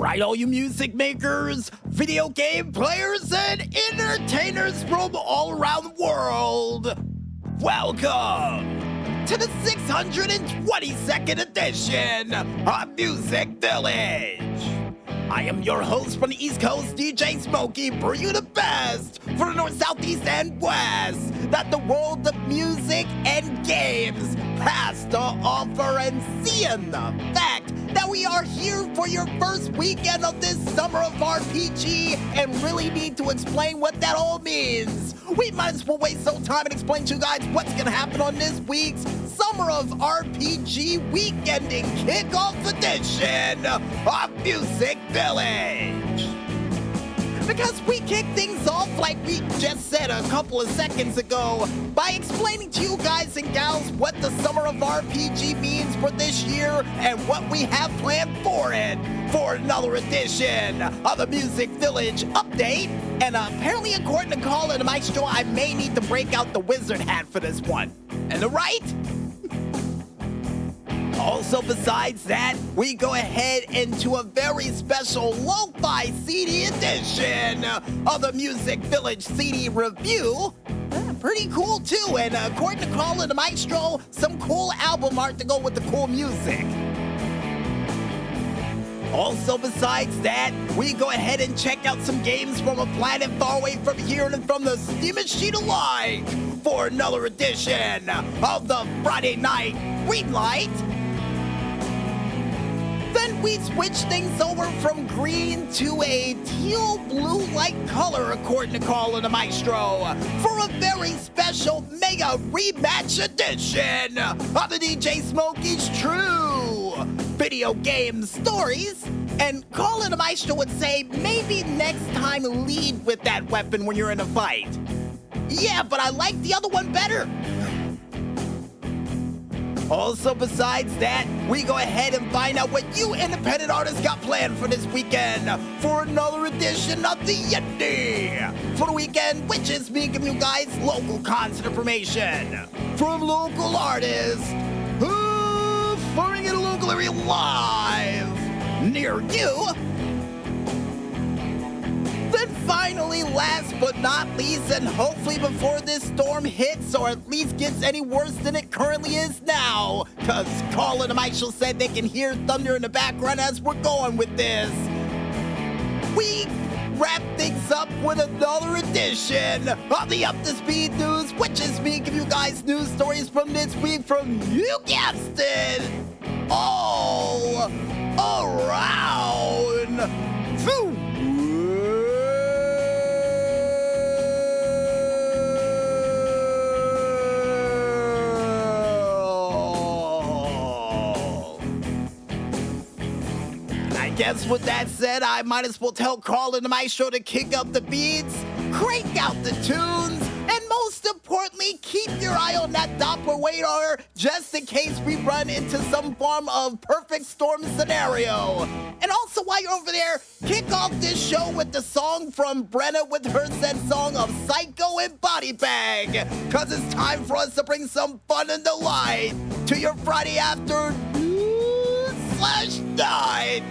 Right, all you music makers, video game players, and entertainers from all around the world. Welcome to the 622nd edition of Music Village. I am your host from the East Coast, DJ Smokey, bringing you the best for the North, South, East, and West that the world of music and games has to offer, and seeing the fact that we are here for your first weekend of this summer of RPG and really need to explain what that all means. We might as well waste some time and explain to you guys what's going to happen on this week's Summer of RPG Weekending Kickoff Edition of Music Village. Because we kick things off like we just said a couple of seconds ago by explaining to you guys and gals what the Summer of RPG means for this year and what we have planned for it for another edition of the Music Village Update. And apparently, according to Call and Maestro, I may need to break out the wizard hat for this one. Am I right? Also, besides that, we go ahead into a very special lo-fi CD edition of the Music Village CD review. Pretty cool, too, and according to Call and the Maestro, some cool album art to go with the cool music. Also, besides that, we go ahead and check out some games from a planet far away from here and from the Steam Machine alike for another edition of the Friday Night Greenlight. Then we switch things over from green to a teal blue-like color, according to Call and the Maestro, for a very special mega rematch edition of the DJ Smokey's True Video Game Stories. And Call and the Maestro would say, maybe next time lead with that weapon when you're in a fight. Yeah, but I like the other one better. Also, besides that, we go ahead and find out what you independent artists got planned for this weekend for another edition of the Indy for the weekend, which is me giving you guys local concert information from local artists performing in a local area live near you. Then finally, last but not least, and hopefully before this storm hits or at least gets any worse than it currently is now, because Call and Michael said they can hear thunder in the background as we're going with this, we wrap things up with another edition of the Up to Speed News, which is me giving you guys news stories from this week from, you guessed it, all around the guess with that said, I might as well tell Carl and the Maestro to kick up the beats, crank out the tunes, and most importantly, keep your eye on that Doppler radar just in case we run into some form of perfect storm scenario. And also, while you're over there, kick off this show with the song from Brenna with her said song of Psycho and Body Bag, because it's time for us to bring some fun and delight to your Friday afternoon/night.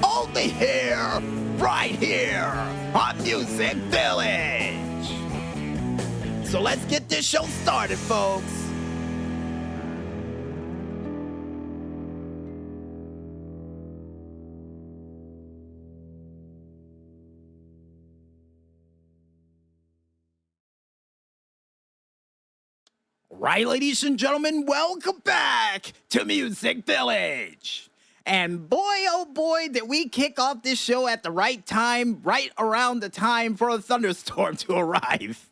Only here, right here, on Music Village. So let's get this show started, folks. Right, ladies and gentlemen, welcome back to Music Village. And boy, oh boy, did we kick off this show at the right time, right around the time for a thunderstorm to arrive.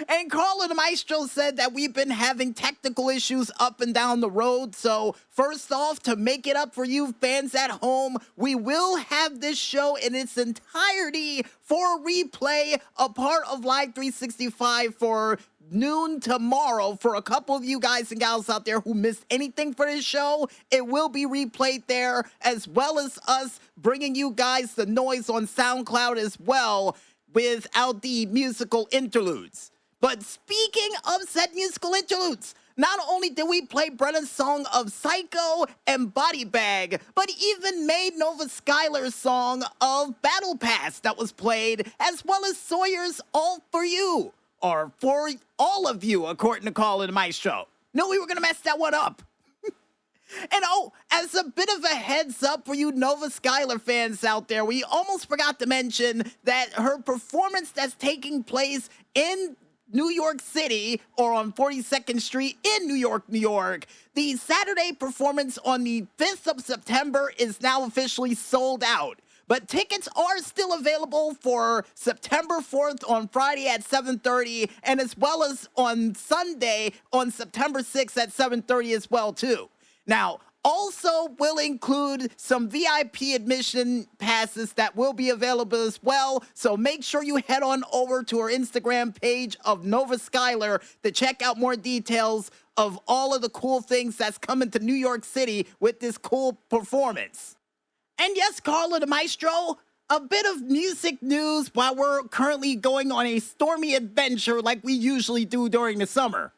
And Carl and the Maestro said that we've been having technical issues up and down the road. So first off, to make it up for you fans at home, we will have this show in its entirety for a replay, a part of Live 365 for noon tomorrow. For a couple of you guys and gals out there who missed anything for this show, it will be replayed there, as well as us bringing you guys the noise on SoundCloud as well without the musical interludes. But speaking of said musical interludes, Not only did we play Brenna's song of Psycho and Body Bag, but even made Novva Skylar's song of Battle Pass that was played, as well as Sawyer's All For You, or For All of You, according to Carla the Maestro. No, we were gonna mess that one up. And oh, as a bit of a heads up for you Novva Skylar fans out there, we almost forgot to mention that her performance that's taking place in New York City, or on 42nd Street in New York, New York. The Saturday performance on the 5th of September is now officially sold out. But tickets are still available for September 4th on Friday at 7:30, and as well as on Sunday on September 6th at 7:30 as well, too. Now, also will include some VIP admission passes that will be available as well, so make sure you head on over to our Instagram page of Novva Skylar to check out more details of all of the cool things that's coming to New York City with this cool performance. And yes, Carla the Maestro, a bit of music news while we're currently going on a stormy adventure like we usually do during the summer.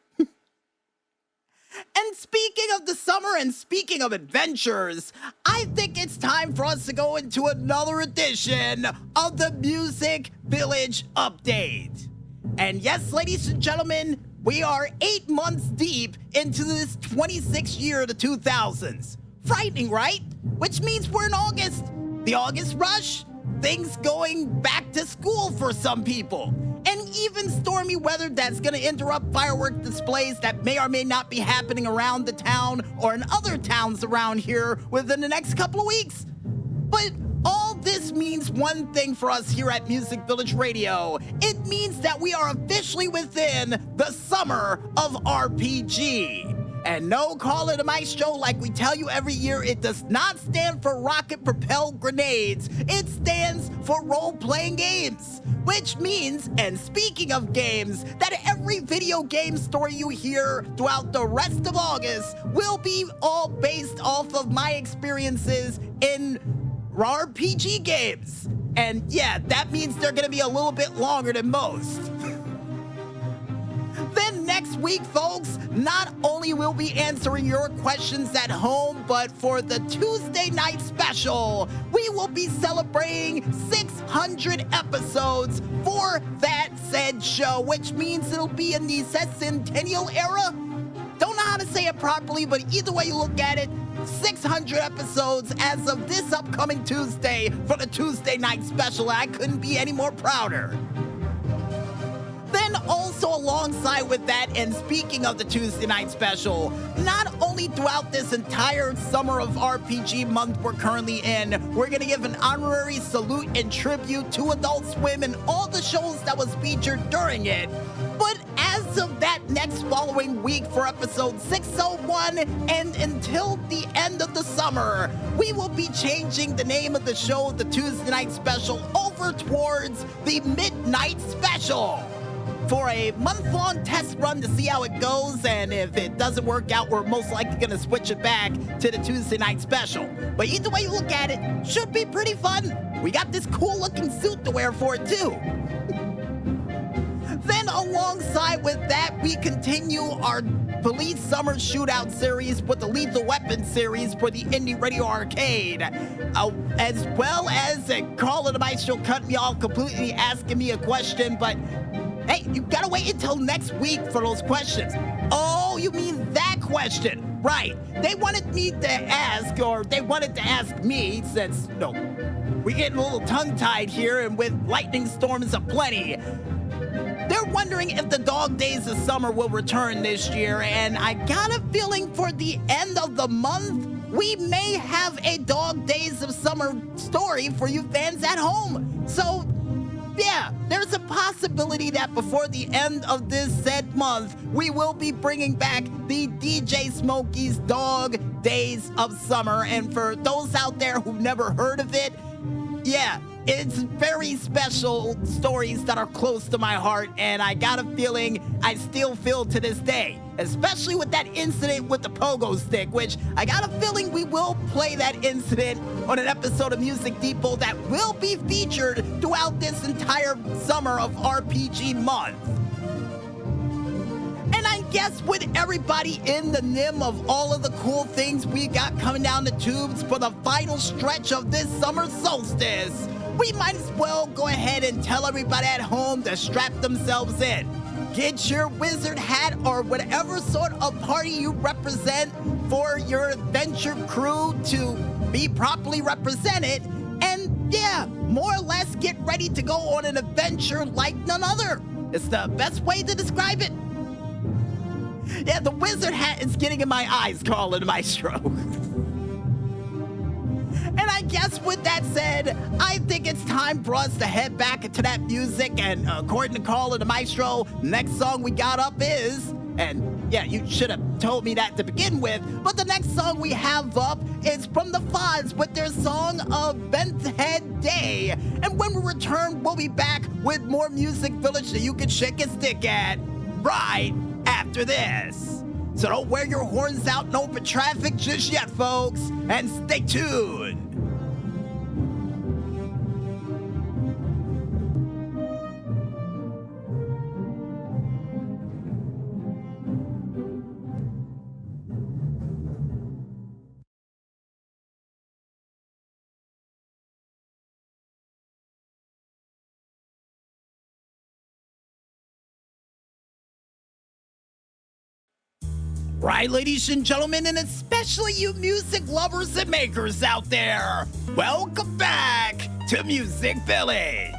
And speaking of the summer and speaking of adventures, I think it's time for us to go into another edition of the Music Village Update. And yes, ladies and gentlemen, we are 8 months deep into this 26th year of the 2000s. Frightening, right? Which means we're in August. The August rush, things going back to school for some people. And even stormy weather that's going to interrupt firework displays that may or may not be happening around the town or in other towns around here within the next couple of weeks. But all this means one thing for us here at Music Village Radio. It means that we are officially within the summer of RPG. And no, Call It a Maestro, like we tell you every year, it does not stand for rocket-propelled grenades. It stands for role-playing games. Which means, and speaking of games, that every video game story you hear throughout the rest of August will be all based off of my experiences in RPG games. And yeah, that means they're gonna be a little bit longer than most. Then next week, folks, not only will we be answering your questions at home, but for the Tuesday night special, we will be celebrating 600 episodes for that said show, which means it'll be in the sescentennial era. Don't know how to say it properly, but either way you look at it, 600 episodes as of this upcoming Tuesday for the Tuesday night special. I couldn't be any more prouder. Then also alongside with that, and speaking of the Tuesday night special, not only throughout this entire summer of RPG month we're currently in, we're gonna give an honorary salute and tribute to Adult Swim and all the shows that was featured during it. But as of that next following week for episode 601 and until the end of the summer, we will be changing the name of the show, the Tuesday night special, over towards the Midnight Special, for a month-long test run to see how it goes, and if it doesn't work out, we're most likely gonna switch it back to the Tuesday night special. But either way you look at it, should be pretty fun. We got this cool-looking suit to wear for it, too. Then alongside with that, we continue our Police Summer Shootout series with the Lethal Weapon series for the Indy Radio Arcade, as well as Carla the Maestro cut me off completely asking me a question, but hey, you gotta wait until next week for those questions. Oh, you mean that question? Right. They wanted me to ask, or they wanted to ask me, since, we're getting a little tongue-tied here, and with lightning storms aplenty. They're wondering if the Dog Days of Summer will return this year, and I got a feeling for the end of the month, we may have a Dog Days of Summer story for you fans at home. So, yeah, there's a possibility that before the end of this said month, we will be bringing back the DJ Smokey's Dog Days of Summer. And for those out there who've never heard of it, yeah, it's very special stories that are close to my heart, and I got a feeling I still feel to this day, especially with that incident with the pogo stick, which I got a feeling we will play that incident on an episode of Music Depot that will be featured throughout this entire summer of RPG month. And I guess with everybody in the nim of all of the cool things we got coming down the tubes for the final stretch of this summer solstice, we might as well go ahead and tell everybody at home to strap themselves in. Get your wizard hat or whatever sort of party you represent for your adventure crew to be properly represented, and yeah, more or less get ready to go on an adventure like none other. It's the best way to describe it. Yeah, the wizard hat is getting in my eyes, Carl Maestro. And I guess with that said, I think it's time for us to head back into that music. And according to Carl and the Maestro, next song we got up is, and yeah, you should have told me that to begin with, but the next song we have up is from the Fods with their song of Benthead Day. And when we return, we'll be back with more Music Village that you can shake a stick at right after this. So don't wear your horns out in open traffic just yet, folks, and stay tuned. Right, ladies and gentlemen, and especially you music lovers and makers out there, welcome back to Music Village.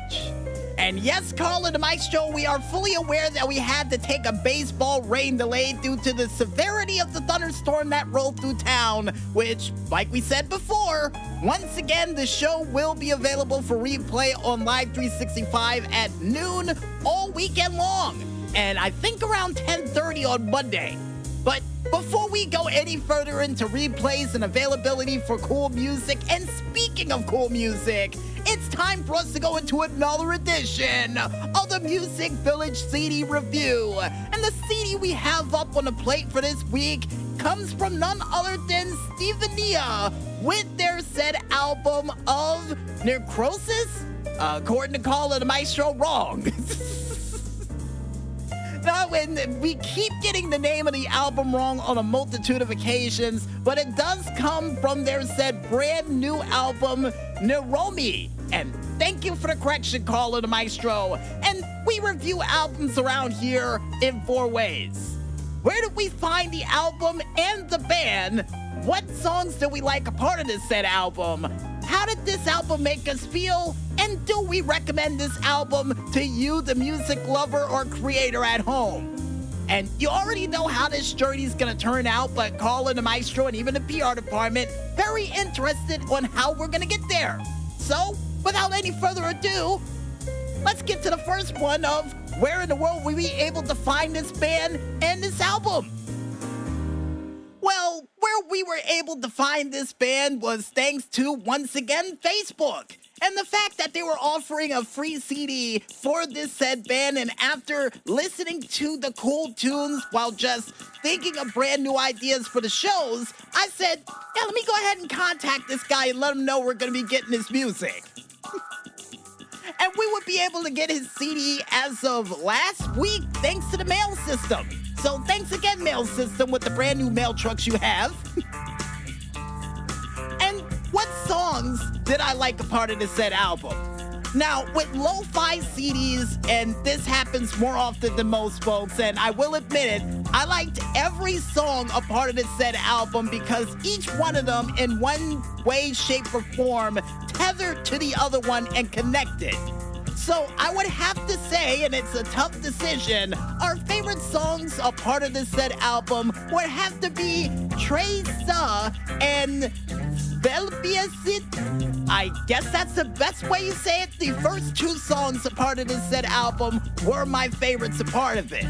And yes, Carl and the Maestro, we are fully aware that we had to take a baseball rain delay due to the severity of the thunderstorm that rolled through town, which, like we said before, once again, the show will be available for replay on Live 365 at noon all weekend long, and I think around 10:30 on Monday. But before we go any further into replays and availability for cool music, and speaking of cool music, it's time for us to go into another edition of the Music Village CD review. And the CD we have up on the plate for this week comes from none other than Stevenia with their said album of Necrosis. According to Carl and the Maestro, wrong. No, and we keep getting the name of the album wrong on a multitude of occasions, but it does come from their said brand new album, Neromi. And thank you for the correction, Carl and the Maestro. And we review albums around here in 4 ways. Where did we find the album and the band? What songs did we like a part of this said album? How did this album make us feel? And do we recommend this album to you, the music lover or creator at home? And you already know how this journey is going to turn out, but Carl and the Maestro and even the PR department, very interested on how we're going to get there. So, without any further ado, let's get to the first one of where in the world were we able to find this band and this album? Well, where we were able to find this band was thanks to, once again, Facebook. And the fact that they were offering a free CD for this said band, and after listening to the cool tunes while just thinking of brand new ideas for the shows, I said, yeah, let me go ahead and contact this guy and let him know we're going to be getting his music. And we would be able to get his CD as of last week thanks to the mail system. So thanks again, mail system, with the brand new mail trucks you have. And what songs did I like a part of this said album? Now, with lo-fi CDs, and this happens more often than most folks, and I will admit it, I liked every song a part of this said album because each one of them, in one way, shape, or form, tethered to the other one and connected. So I would have to say, and it's a tough decision, our favorite songs a part of this said album would have to be Treysa and Velebisht. I guess that's the best way you say it. The first 2 songs a part of this said album were my favorites a part of it.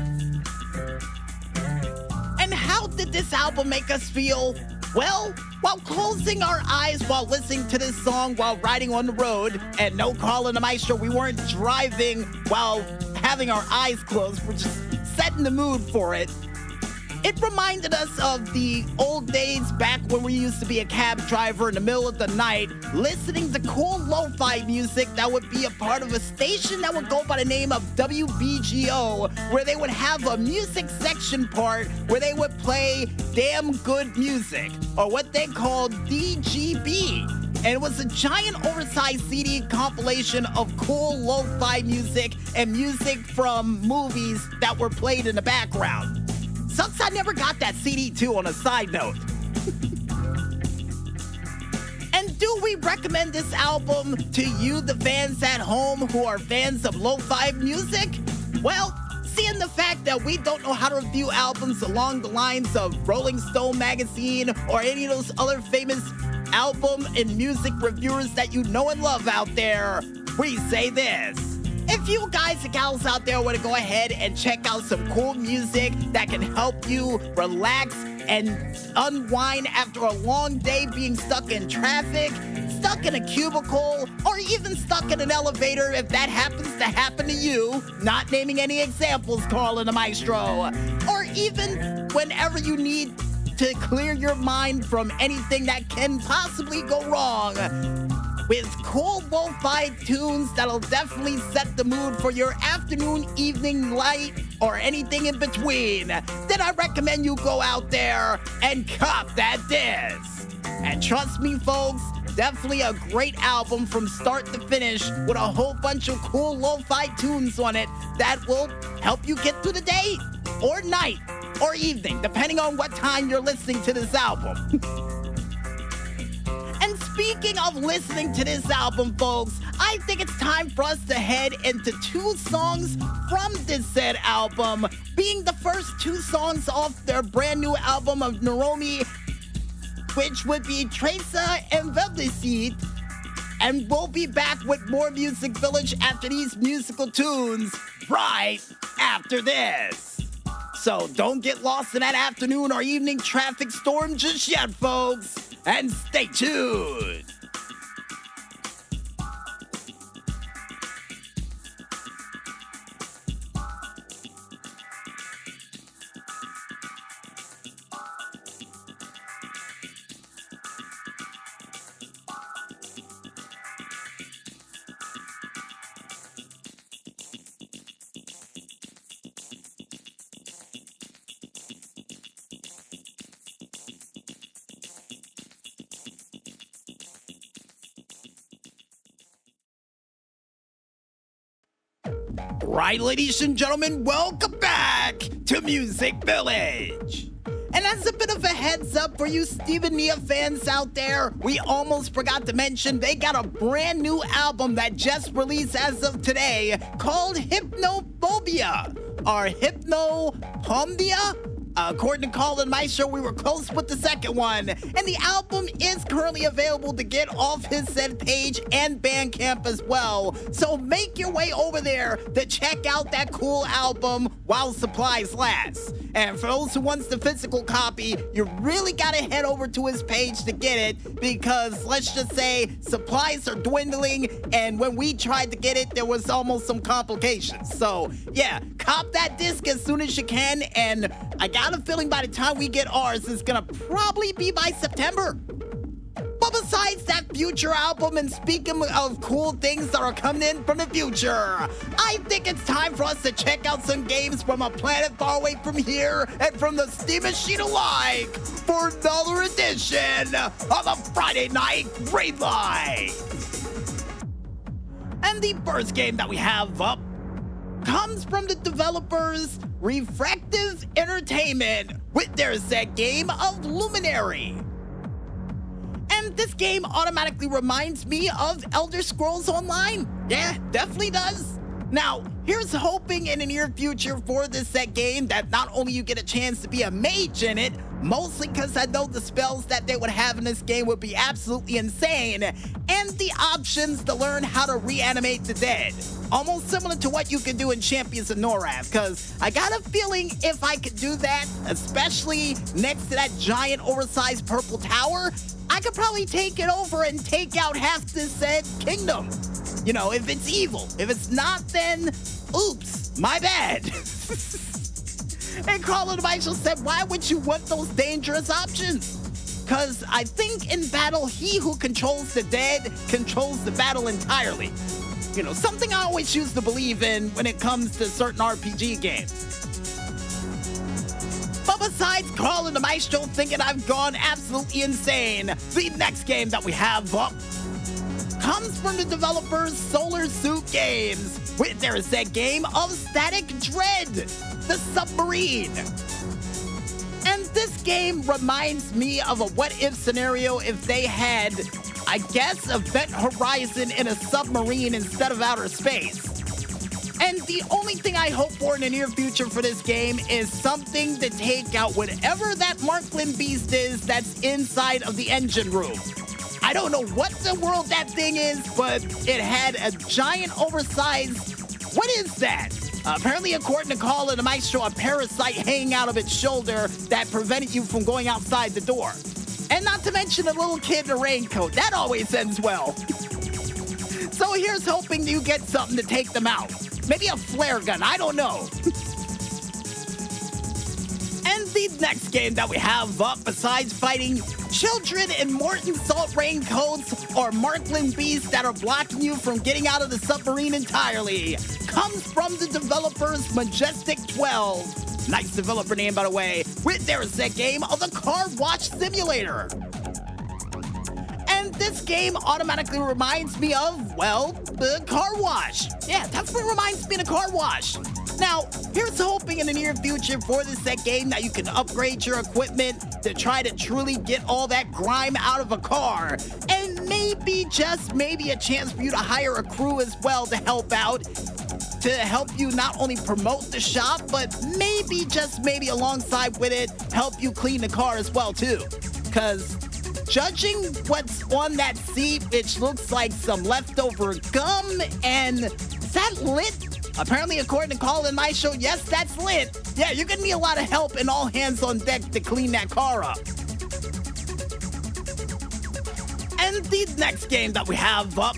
And how did this album make us feel? Well, while closing our eyes while listening to this song while riding on the road, and no, Carl and the Maestro, we weren't driving while having our eyes closed, we're just setting the mood for it. It reminded us of the old days back when we used to be a cab driver in the middle of the night, listening to cool lo-fi music that would be a part of a station that would go by the name of WBGO, where they would have a music section part where they would play damn good music, or what they called DGB. And it was a giant oversized CD compilation of cool lo-fi music and music from movies that were played in the background. Sucks I never got that CD too, on a side note. And do we recommend this album to you, the fans at home who are fans of lo-fi music? Well, seeing the fact that we don't know how to review albums along the lines of Rolling Stone magazine or any of those other famous album and music reviewers that you know and love out there, we say this. If you guys and gals out there want to go ahead and check out some cool music that can help you relax and unwind after a long day being stuck in traffic, stuck in a cubicle, or even stuck in an elevator if that happens to happen to you, not naming any examples, Carl and the Maestro, or even whenever you need to clear your mind from anything that can possibly go wrong, with cool lo-fi tunes that'll definitely set the mood for your afternoon, evening, light, or anything in between, then I recommend you go out there and cop that disc. And trust me, folks, definitely a great album from start to finish with a whole bunch of cool lo-fi tunes on it that will help you get through the day or night or evening, depending on what time you're listening to this album. And speaking of listening to this album, folks, I think it's time for us to head into two songs from this said album, being the first two songs off their brand new album of Naromi, which would be Treysa and Velebisht. And we'll be back with more Music Village after these musical tunes right after this. So don't get lost in that afternoon or evening traffic storm just yet, folks, and stay tuned. Right, ladies and gentlemen, welcome back to Music Village. And as a bit of a heads up for you Stevenia fans out there, we almost forgot to mention they got a brand new album that just released as of today called Hypnophobia, or Hypnophobia. According to Carl and Maestro, we were close with the second one. And the album is currently available to get off his said page and Bandcamp as well. So make your way over there to check out that cool album while supplies last. And for those who wants the physical copy, you really gotta head over to his page to get it, because let's just say supplies are dwindling, and when we tried to get it, there was almost some complications. So yeah, cop that disc as soon as you can, and I got a feeling by the time we get ours, it's gonna probably be by September. But besides that future album, and speaking of cool things that are coming in from the future, I think it's time for us to check out some games from a planet far away from here and from the Steam machine alike for another edition of a Friday Night Greenlight. And the first game that we have up comes from the developers Refractive Entertainment with their set game of Luminary. And this game automatically reminds me of Elder Scrolls Online. Yeah, definitely does. Now, here's hoping in the near future for this set game that not only you get a chance to be a mage in it, mostly because I know the spells that they would have in this game would be absolutely insane, and the options to learn how to reanimate the dead. Almost similar to what you can do in Champions of Norath, because I got a feeling if I could do that, especially next to that giant oversized purple tower, I could probably take it over and take out half this said kingdom. You know, if it's evil. If it's not, then oops, my bad. And Colin Michael said, why would you want those dangerous options? Because I think in battle, he who controls the dead controls the battle entirely. You know, something I always choose to believe in when it comes to certain RPG games. But besides Carl and the Maestro thinking I've gone absolutely insane, the next game that we have up comes from the developers Solar Suit Games with their set game of Static Dread, the submarine. And this game reminds me of a what-if scenario if they had, I guess, Event Horizon in a submarine instead of outer space. And the only thing I hope for in the near future for this game is something to take out whatever that Marklin beast is that's inside of the engine room. I don't know what the world that thing is, but it had a giant oversized... What is that? Apparently, according to Carl and the Maestro, a parasite hanging out of its shoulder that prevented you from going outside the door. And not to mention a little kid in a raincoat. That always ends well. So here's hoping you get something to take them out. Maybe a flare gun, I don't know. And the next game that we have up, besides fighting children in Morton Salt raincoats or Marklin beasts that are blocking you from getting out of the submarine entirely, comes from the developers Majestic 12. Nice developer name, by the way, with their set game of the Car Wash Simulator. And this game automatically reminds me of, well, the car wash. Yeah, definitely reminds me of the car wash. Now, here's hoping in the near future for this set game that you can upgrade your equipment to try to truly get all that grime out of a car. And maybe, just maybe, a chance for you to hire a crew as well to help out. To help you not only promote the shop, but maybe, just maybe alongside with it, help you clean the car as well too. Because judging what's on that seat, which looks like some leftover gum, and is that lit? Apparently, according to Colin Maestro, yes, that's lit. Yeah, you're gonna need a lot of help and all hands on deck to clean that car up. And the next game that we have up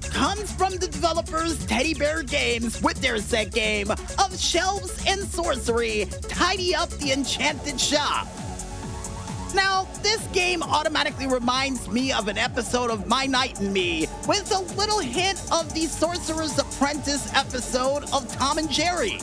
comes from the developers Teddy Bear Games with their set game of Shelves and Sorcery, Tidy Up the Enchanted Shop. Now, this game automatically reminds me of an episode of My Knight and Me, with a little hint of the Sorcerer's Apprentice episode of Tom and Jerry.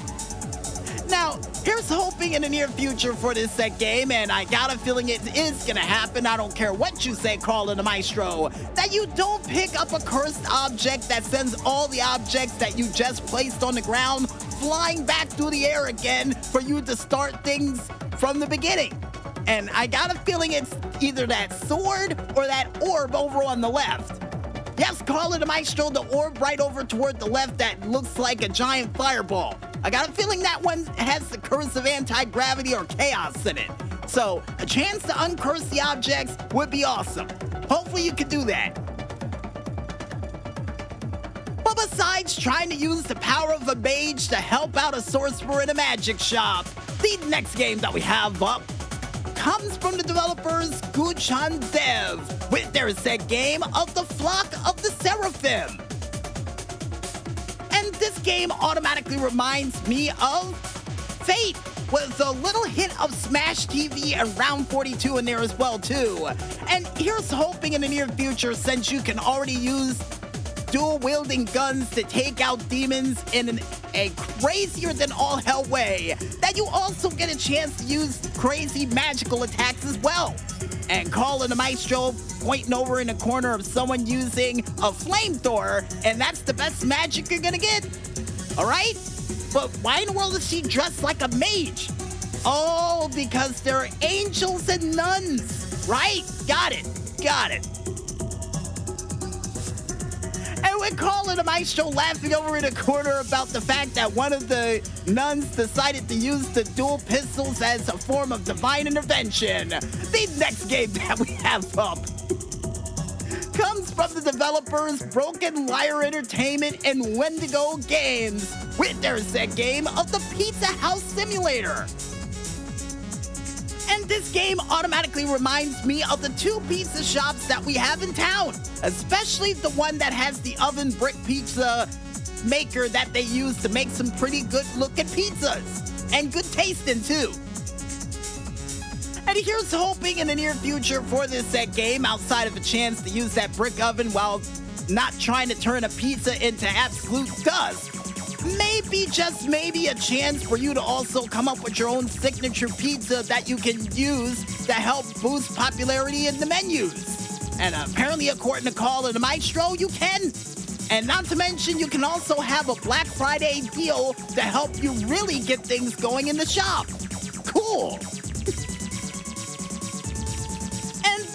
Now, here's hoping in the near future for this set game, and I got a feeling it is gonna happen, I don't care what you say, Carl and the Maestro, that you don't pick up a cursed object that sends all the objects that you just placed on the ground flying back through the air again for you to start things from the beginning. And I got a feeling it's either that sword or that orb over on the left. Yes, Carl and the Maestro, the orb right over toward the left that looks like a giant fireball. I got a feeling that one has the curse of anti-gravity or chaos in it. So, a chance to uncurse the objects would be awesome. Hopefully you can do that. But besides trying to use the power of a mage to help out a sorcerer in a magic shop, the next game that we have up comes from the developers Guchan Dev with their set game of the Flock of the Seraphim. And this game automatically reminds me of Fate, with a little hint of Smash TV and Round 42 in there as well too. And here's hoping in the near future, since you can already use dual-wielding guns to take out demons in a crazier than all hell way, that you also get a chance to use crazy magical attacks as well. And Carl and the Maestro pointing over in the corner of someone using a flamethrower, and that's the best magic you're gonna get. Alright? But why in the world is she dressed like a mage? Oh, because they're angels and nuns. Right? Got it. Got it. And with Carl and the Maestro laughing over in the corner about the fact that one of the nuns decided to use the dual pistols as a form of divine intervention, the next game that we have up comes from the developers Broken Lyre Entertainment and Wendigo Games with their set game of the Pizza House Simulator. And this game automatically reminds me of the two pizza shops that we have in town, especially the one that has the oven brick pizza maker that they use to make some pretty good looking pizzas. and good tasting too. And here's hoping in the near future for this game, outside of a chance to use that brick oven while not trying to turn a pizza into absolute dust, maybe, just maybe, a chance for you to also come up with your own signature pizza that you can use to help boost popularity in the menus. And apparently, according to Call of the Maestro, you can. And not to mention, you can also have a Black Friday deal to help you really get things going in the shop. Cool.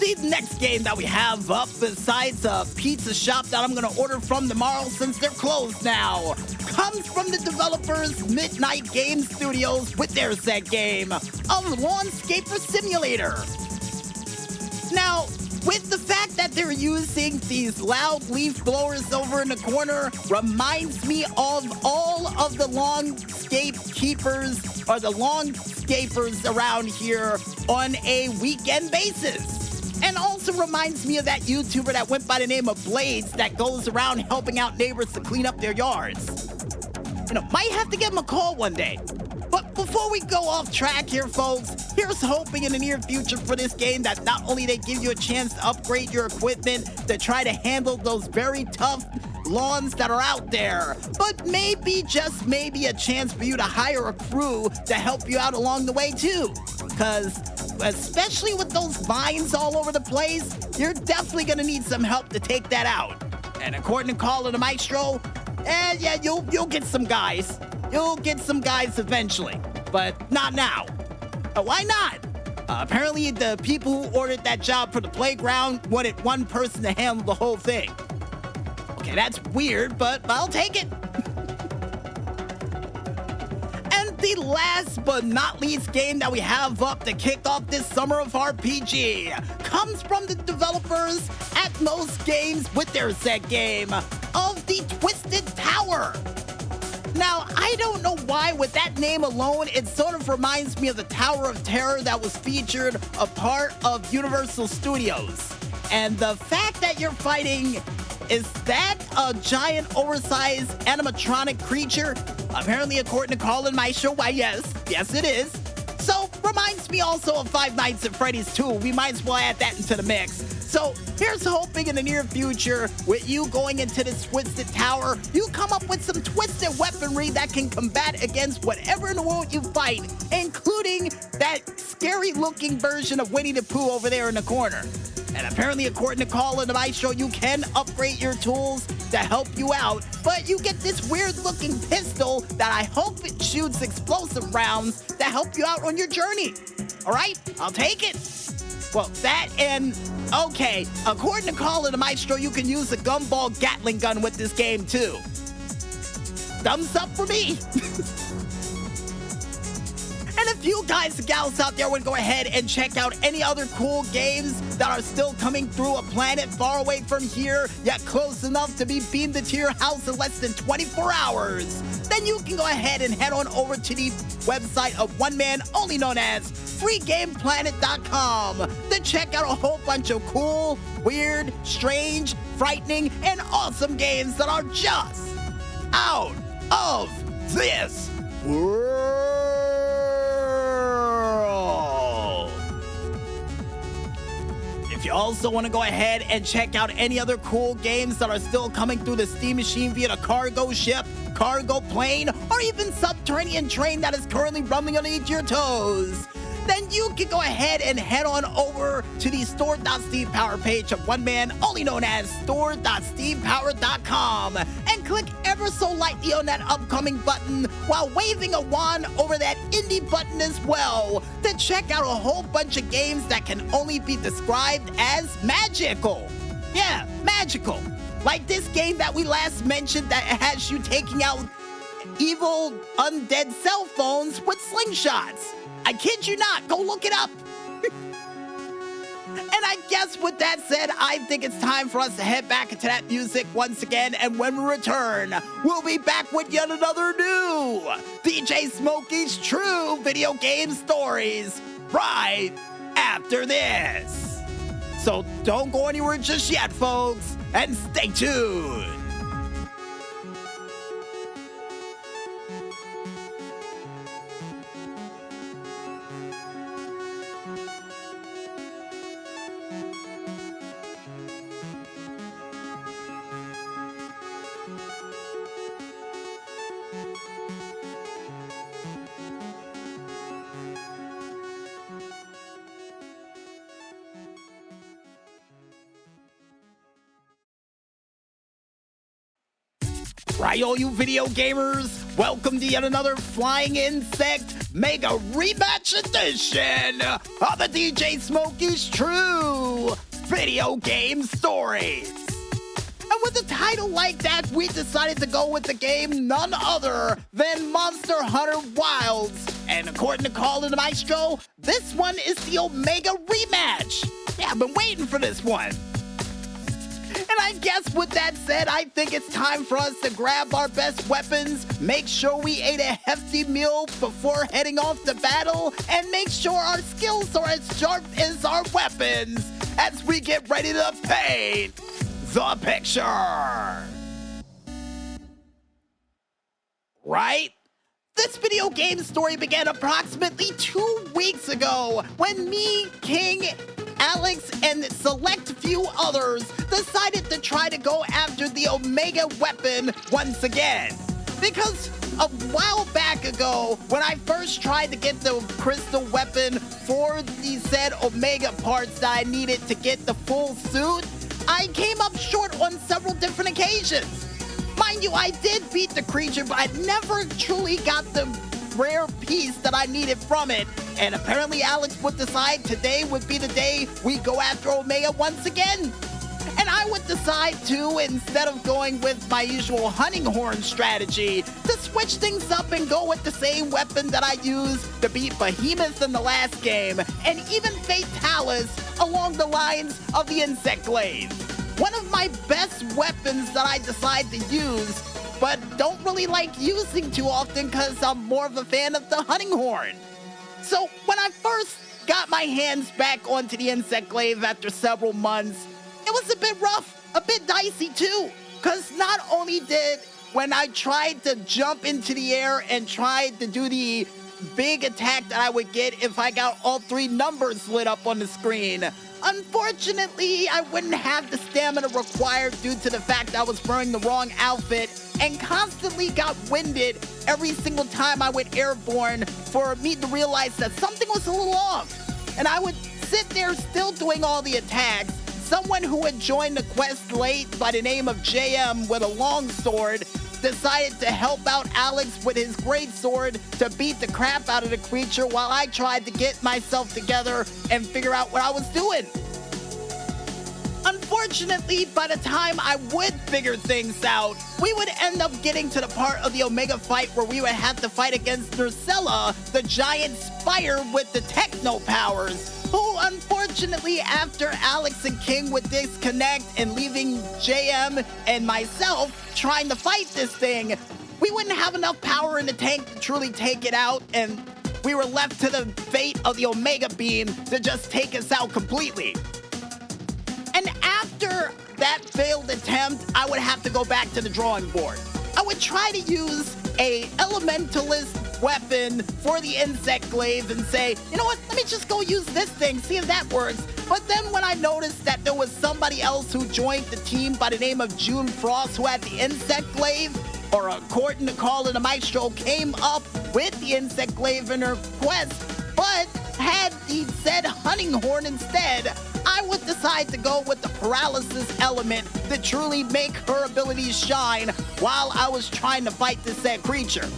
The next game that we have up, besides a pizza shop that I'm gonna order from tomorrow since they're closed now, comes from the developers Midnight Game Studios with their set game of Lawnscaper Simulator. Now, with the fact that they're using these loud leaf blowers over in the corner, reminds me of all of the lawnscape keepers or the lawnscapers around here on a weekend basis. And also reminds me of that YouTuber that went by the name of Blades that goes around helping out neighbors to clean up their yards. You know, might have to give him a call one day. But before we go off track here, folks, here's hoping in the near future for this game that not only they give you a chance to upgrade your equipment to try to handle those very tough lawns that are out there, but maybe, just maybe, a chance for you to hire a crew to help you out along the way too. Because especially with those vines all over the place, you're definitely gonna need some help to take that out. And according to Call of the Maestro, yeah, you'll get some guys. You'll get some guys eventually, but not now. Why not? Apparently the people who ordered that job for the playground wanted one person to handle the whole thing. Okay, that's weird, but I'll take it. The last but not least game that we have up to kick off this summer of RPG comes from the developers Atmos Games with their set game of the Twisted Tower. Now, I don't know why with that name alone, it sort of reminds me of the Tower of Terror that was featured a part of Universal Studios. And the fact that you're fighting, is that a giant oversized animatronic creature? Apparently, according to Call of the Maestro, why yes it is. So, reminds me also of Five Nights at Freddy's 2. We might as well add that into the mix. So, here's hoping in the near future, with you going into this Twisted Tower, you come up with some twisted weaponry that can combat against whatever in the world you fight, including that scary-looking version of Winnie the Pooh over there in the corner. And apparently, according to Call of the Maestro, you can upgrade your tools to help you out, but you get this weird-looking pistol that I hope it shoots explosive rounds to help you out on your journey. All right, I'll take it. Well, that and, okay, according to Call of the Maestro, you can use a gumball Gatling gun with this game, too. Thumbs up for me. And if you guys and gals out there would go ahead and check out any other cool games that are still coming through a planet far away from here, yet close enough to be beamed into your house in less than 24 hours, then you can go ahead and head on over to the website of one man only known as freegameplanet.com to check out a whole bunch of cool, weird, strange, frightening, and awesome games that are just out of this world. If you also want to go ahead and check out any other cool games that are still coming through the Steam Machine via the cargo ship, cargo plane, or even subterranean train that is currently rumbling underneath your toes, then you can go ahead and head on over to the store.steampower page of one man only known as store.steampower.com and click ever so lightly on that upcoming button while waving a wand over that Indy button as well to check out a whole bunch of games that can only be described as magical. Yeah, magical. Like this game that we last mentioned that has you taking out evil undead cell phones with slingshots. I kid you not, go look it up. And I guess with that said, I think it's time for us to head back into that music once again, and when we return, we'll be back with yet another new DJ Smokey's True Video Game Stories right after this. So don't go anywhere just yet, folks, and stay tuned. Right, all you video gamers, welcome to yet another Flying Insect Mega Rematch edition of the DJ Smokey's True Video Game Stories. And with a title like that, we decided to go with the game none other than Monster Hunter Wilds. And according to Call of the Maestro, this one is the Omega Rematch. Yeah, I've been waiting for this one. And I guess with that said, I think it's time for us to grab our best weapons, make sure we ate a hefty meal before heading off to battle, and make sure our skills are as sharp as our weapons as we get ready to paint the picture. Right? This video game story began approximately 2 weeks ago when me, King, Alex, and select few others decided to try to go after the Omega weapon once again. Because a while back ago, when I first tried to get the crystal weapon for the said Omega parts that I needed to get the full suit, I came up short on several different occasions. Mind you, I did beat the creature, but I never truly got the rare piece that I needed from it. And apparently Alex would decide today would be the day we go after Omega once again. And I would decide to, instead of going with my usual hunting horn strategy, to switch things up and go with the same weapon that I used to beat Behemoth in the last game, and even Fatalis along the lines of the Insect Glaive. One of my best weapons that I decide to use, but don't really like using too often because I'm more of a fan of the hunting horn. So when I first got my hands back onto the Insect Glaive after several months, it was a bit rough, a bit dicey too, because not only did when I tried to jump into the air and tried to do the big attack that I would get if I got all 3 numbers lit up on the screen, unfortunately, I wouldn't have the stamina required due to the fact I was wearing the wrong outfit and constantly got winded every single time I went airborne for me to realize that something was a little off. And I would sit there still doing all the attacks. Someone who had joined the quest late by the name of JM with a longsword decided to help out Alex with his greatsword to beat the crap out of the creature while I tried to get myself together and figure out what I was doing. Unfortunately, by the time I would figure things out, we would end up getting to the part of the Omega fight where we would have to fight against Raycheal, the giant spire with the Tekno powers, who unfortunately, after Alex and King would disconnect and leaving JM and myself trying to fight this thing, we wouldn't have enough power in the tank to truly take it out, and we were left to the fate of the Omega beam to just take us out completely. And after that failed attempt, I would have to go back to the drawing board. I would try to use a elementalist weapon for the Insect Glaive and say, you know what, let me just go use this thing, see if that works. But then when I noticed that there was somebody else who joined the team by the name of June Frost who had the Insect Glaive, or according to Call of the Maestro, came up with the Insect Glaive in her quest, but had the said hunting horn instead, I would decide to go with the paralysis element to truly make her abilities shine while I was trying to fight this said creature.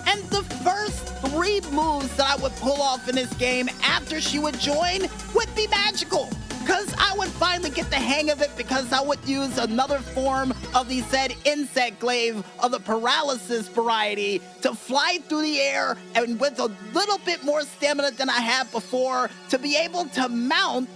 And the first 3 moves that I would pull off in this game after she would join would be magical, because I would finally get the hang of it, because I would use another form of the said Insect Glaive of the paralysis variety to fly through the air and with a little bit more stamina than I had before to be able to mount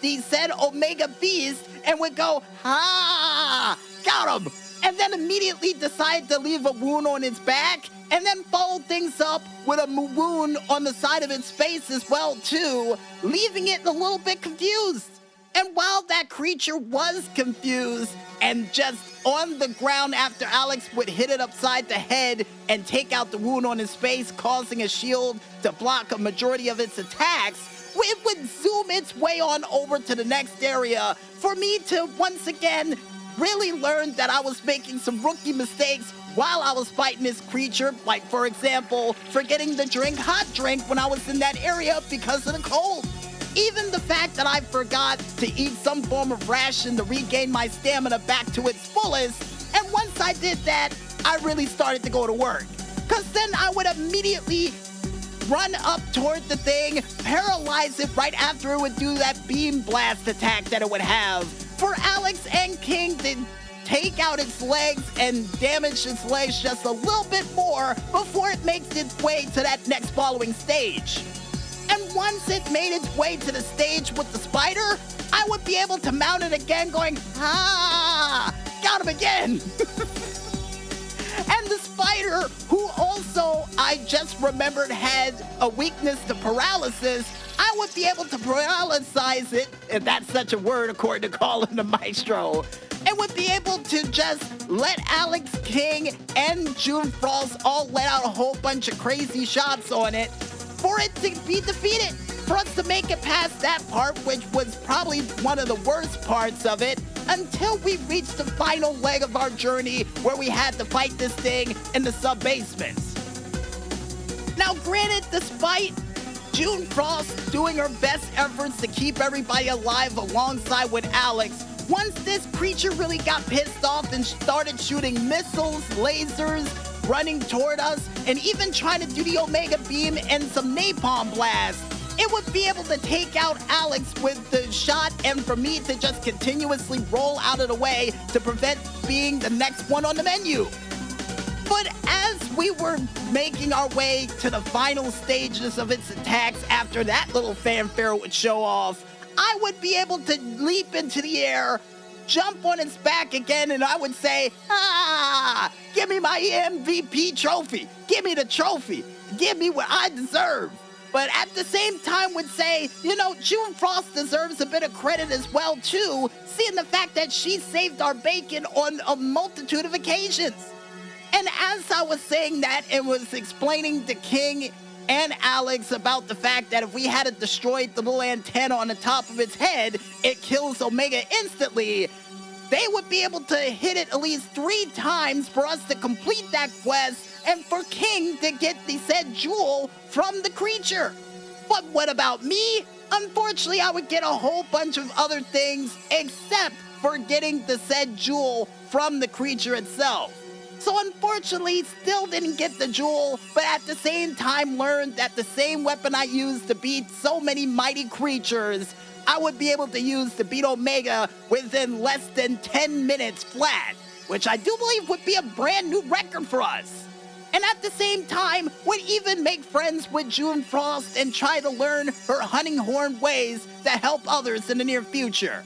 the said Omega Beast and would go, ha, got him, and then immediately decide to leave a wound on its back and then follow things up with a wound on the side of its face as well too, leaving it a little bit confused. And while that creature was confused and just on the ground after Alex would hit it upside the head and take out the wound on his face, causing a shield to block a majority of its attacks, it would zoom its way on over to the next area for me to once again really learn that I was making some rookie mistakes while I was fighting this creature, like for example, forgetting to drink hot drink when I was in that area because of the cold. Even the fact that I forgot to eat some form of ration to regain my stamina back to its fullest, and once I did that, I really started to go to work. Because then I would immediately run up toward the thing, paralyze it right after it would do that beam blast attack that it would have. For Alex and King to take out its legs and damage its legs just a little bit more before it makes its way to that next following stage. And once it made its way to the stage with the spider, I would be able to mount it again going, ah, got him again. And the spider, who also I just remembered had a weakness to paralysis, I would be able to paralyze it, if that's such a word according to Colin the Maestro, and would be able to just let Alex, King, and June Frost all let out a whole bunch of crazy shots on it for it to be defeated. For us to make it past that part, which was probably one of the worst parts of it, until we reached the final leg of our journey where we had to fight this thing in the sub-basements. Now granted, despite June Frost doing her best efforts to keep everybody alive alongside with Alex, once this creature really got pissed off and started shooting missiles, lasers, running toward us, and even trying to do the Omega Beam and some napalm blasts, it would be able to take out Alex with the shot and for me to just continuously roll out of the way to prevent being the next one on the menu. But as we were making our way to the final stages of its attacks after that little fanfare would show off, I would be able to leap into the air, jump on its back again, and I would say, ah, give me my MVP trophy. Give me the trophy. Give me what I deserve. But at the same time would say, you know, June Frost deserves a bit of credit as well, too, seeing the fact that she saved our bacon on a multitude of occasions. And as I was saying that and was explaining to King and Alex about the fact that if we hadn't destroyed the little antenna on the top of its head, it kills Omega instantly, they would be able to hit it at least 3 times for us to complete that quest and for King to get the said jewel from the creature. But what about me? Unfortunately, I would get a whole bunch of other things except for getting the said jewel from the creature itself. So unfortunately, still didn't get the jewel, but at the same time learned that the same weapon I used to beat so many mighty creatures, I would be able to use to beat Omega within less than 10 minutes flat, which I do believe would be a brand new record for us. And at the same time, would even make friends with June Frost and try to learn her hunting horn ways to help others in the near future,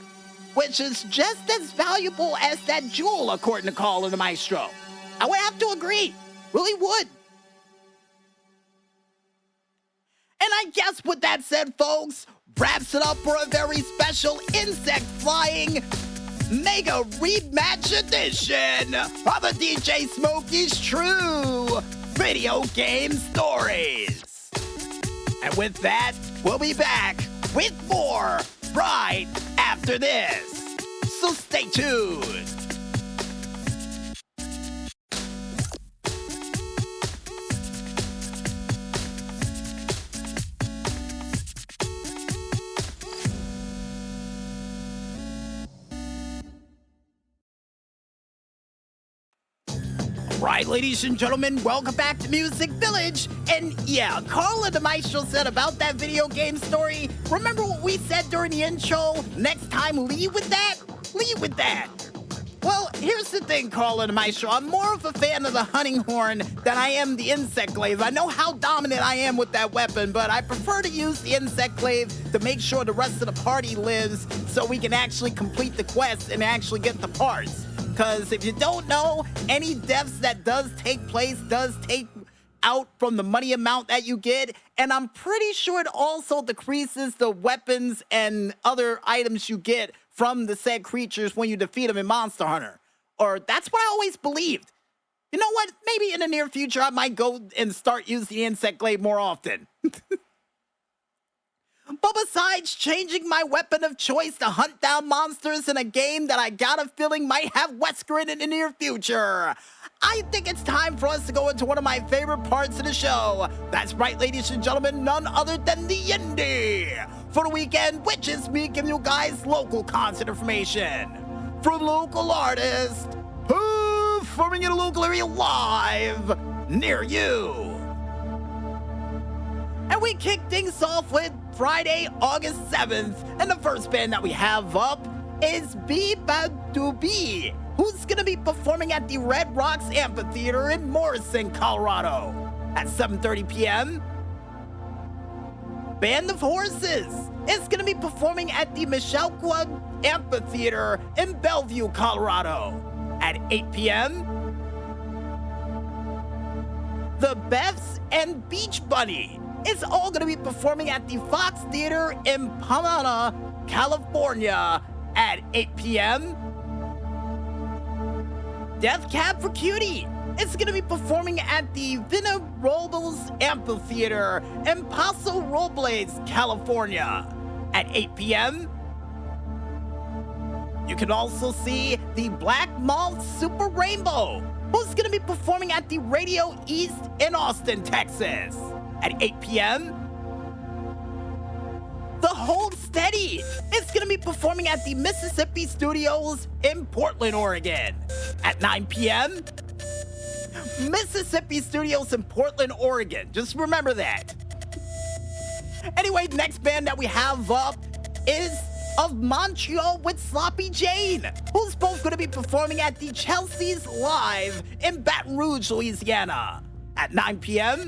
which is just as valuable as that jewel, according to Colin the Maestro. I would have to agree, really would. And I guess with that said, folks, wraps it up for a very special insect flying Mega Rematch Edition of the DJ Smokey's True Video Game Stories. And with that, we'll be back with more right after this. So stay tuned. Right, ladies and gentlemen, welcome back to Music Village. And yeah, Carla the Maestro said about that video game story. Remember what we said during the intro? Next time, lead with that? Lead with that. Well, here's the thing, Carla the Maestro. I'm more of a fan of the hunting horn than I am the insect glaive. I know how dominant I am with that weapon, but I prefer to use the insect glaive to make sure the rest of the party lives so we can actually complete the quest and actually get the parts. Because if you don't know, any deaths that does take place does take out from the money amount that you get. And I'm pretty sure it also decreases the weapons and other items you get from the said creatures when you defeat them in Monster Hunter. Or that's what I always believed. You know what? Maybe in the near future, I might go and start using the insect glaive more often. But besides changing my weapon of choice to hunt down monsters in a game that I got a feeling might have Wesker in the near future, I think it's time for us to go into one of my favorite parts of the show. That's right, ladies and gentlemen, none other than the Indy for the weekend, which is me giving you guys local concert information. from local artists performing in a local area live near you. And we kick things off with Friday, August 7th, and the first band that we have up is B-Ba-Do-B, who's gonna be performing at the Red Rocks Amphitheater in Morrison, Colorado at 7:30 p.m. Band of Horses is gonna be performing at the Mishawka Amphitheater in Bellevue, Colorado at 8 p.m. The Beths and Beach Bunny is all gonna be performing at the Fox Theater in Pomona, California at 8 p.m. Death Cab for Cutie is gonna be performing at the Velebisht Amphitheater in Paso Robles, California at 8 p.m. You can also see the Black Moth Super Rainbow, who's gonna be performing at the Radio East in Austin, Texas at 8 p.m. The Hold Steady is gonna be performing at the Mississippi Studios in Portland, Oregon at 9 p.m. Mississippi Studios in Portland, Oregon. Just remember that. Anyway, next band that we have up is of Montreal with Sloppy Jane, who's both going to be performing at the Chelsea's Live in Baton Rouge, Louisiana at 9 p.m.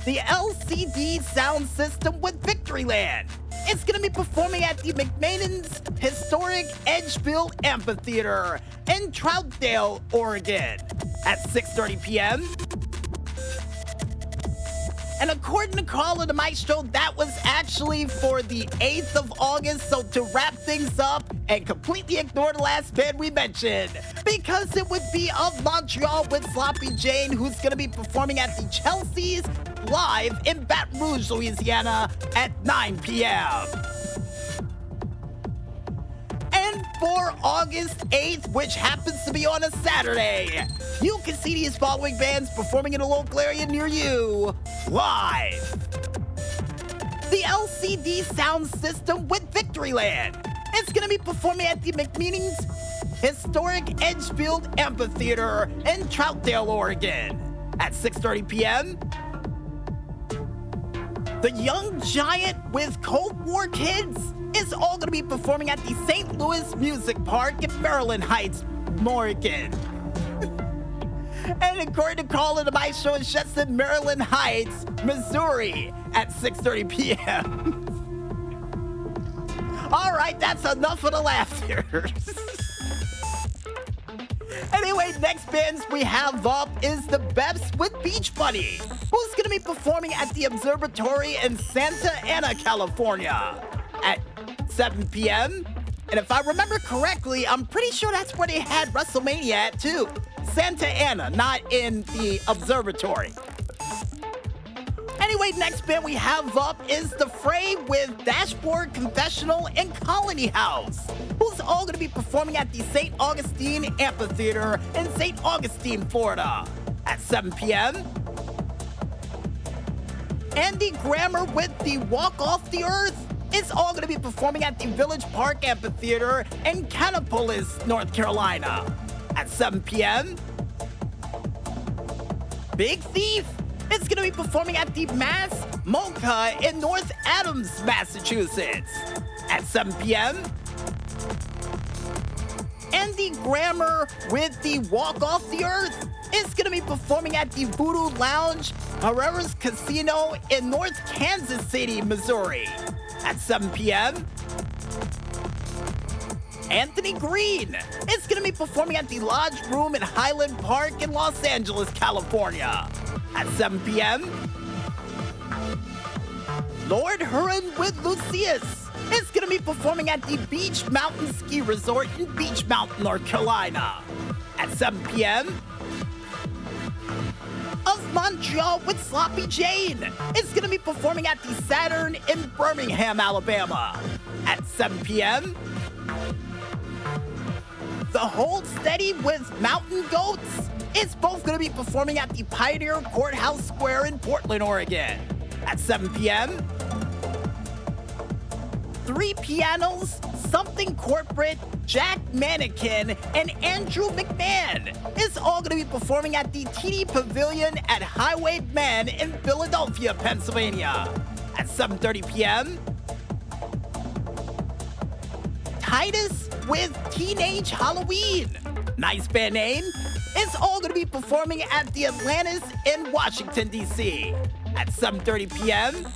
The LCD Sound System with Victoryland is going to be performing at the McMahon's Historic Edgefield Amphitheater in Troutdale, Oregon at 6:30 p.m. And according to Call of the Maestro, that was actually for the 8th of August. So to wrap things up and completely ignore the last band we mentioned, because it would be of Montreal with Sloppy Jane, who's going to be performing at the Chelsea's Live in Baton Rouge, Louisiana at 9 p.m. And for August 8th, which happens to be on a Saturday, you can see these following bands performing in a local area near you live. The LCD Sound System with Victoryland is going to be performing at the McMeaning's Historic Edgefield Amphitheater in Troutdale, Oregon at 6:30 p.m. The Young Giant with Cold War Kids is all going to be performing at the St. Louis Music Park in Maryland Heights, Oregon. And according to Call of the Maestro, it's just in Maryland Heights, Missouri at 6:30 p.m. All right, that's enough of the laughter. Anyway, next bands we have up is the Beths with Beach Bunny, who's going to be performing at the Observatory in Santa Ana, California at 7 p.m. And if I remember correctly, I'm pretty sure that's where they had WrestleMania at too. Santa Ana, not in the Observatory. Anyway, next band we have up is The Fray with Dashboard Confessional and Colony House, who's all going to be performing at the St. Augustine Amphitheater in St. Augustine, Florida at 7 p.m. Andy Grammer with The Walk Off the Earth is all going to be performing at the Village Park Amphitheater in Kannapolis, North Carolina at 7 p.m. Big Thief is going to be performing at the Mass Mocha in North Adams, Massachusetts at 7 p.m. Andy Grammer with The Walk Off the Earth is going to be performing at the Voodoo Lounge, Herrera's Casino in North Kansas City, Missouri at 7 p.m. Anthony Green is going to be performing at the Lodge Room in Highland Park in Los Angeles, California at 7 p.m. Lord Huron with Lucius is going to be performing at the Beach Mountain Ski Resort in Beach Mountain, North Carolina at 7 p.m. Of Montreal with Sloppy Jane is going to be performing at the Saturn in Birmingham, Alabama at 7 p.m. The Hold Steady with Mountain Goats is both going to be performing at the Pioneer Courthouse Square in Portland, Oregon at 7 p.m. Three Pianos Something Corporate, Jack Mannequin, and Andrew McMahon is all going to be performing at the TD Pavilion at Highway Man in Philadelphia, Pennsylvania. At 7:30 p.m., Titus with Teenage Halloween, nice band name, is all going to be performing at the Atlantis in Washington, D.C. at 7:30 p.m.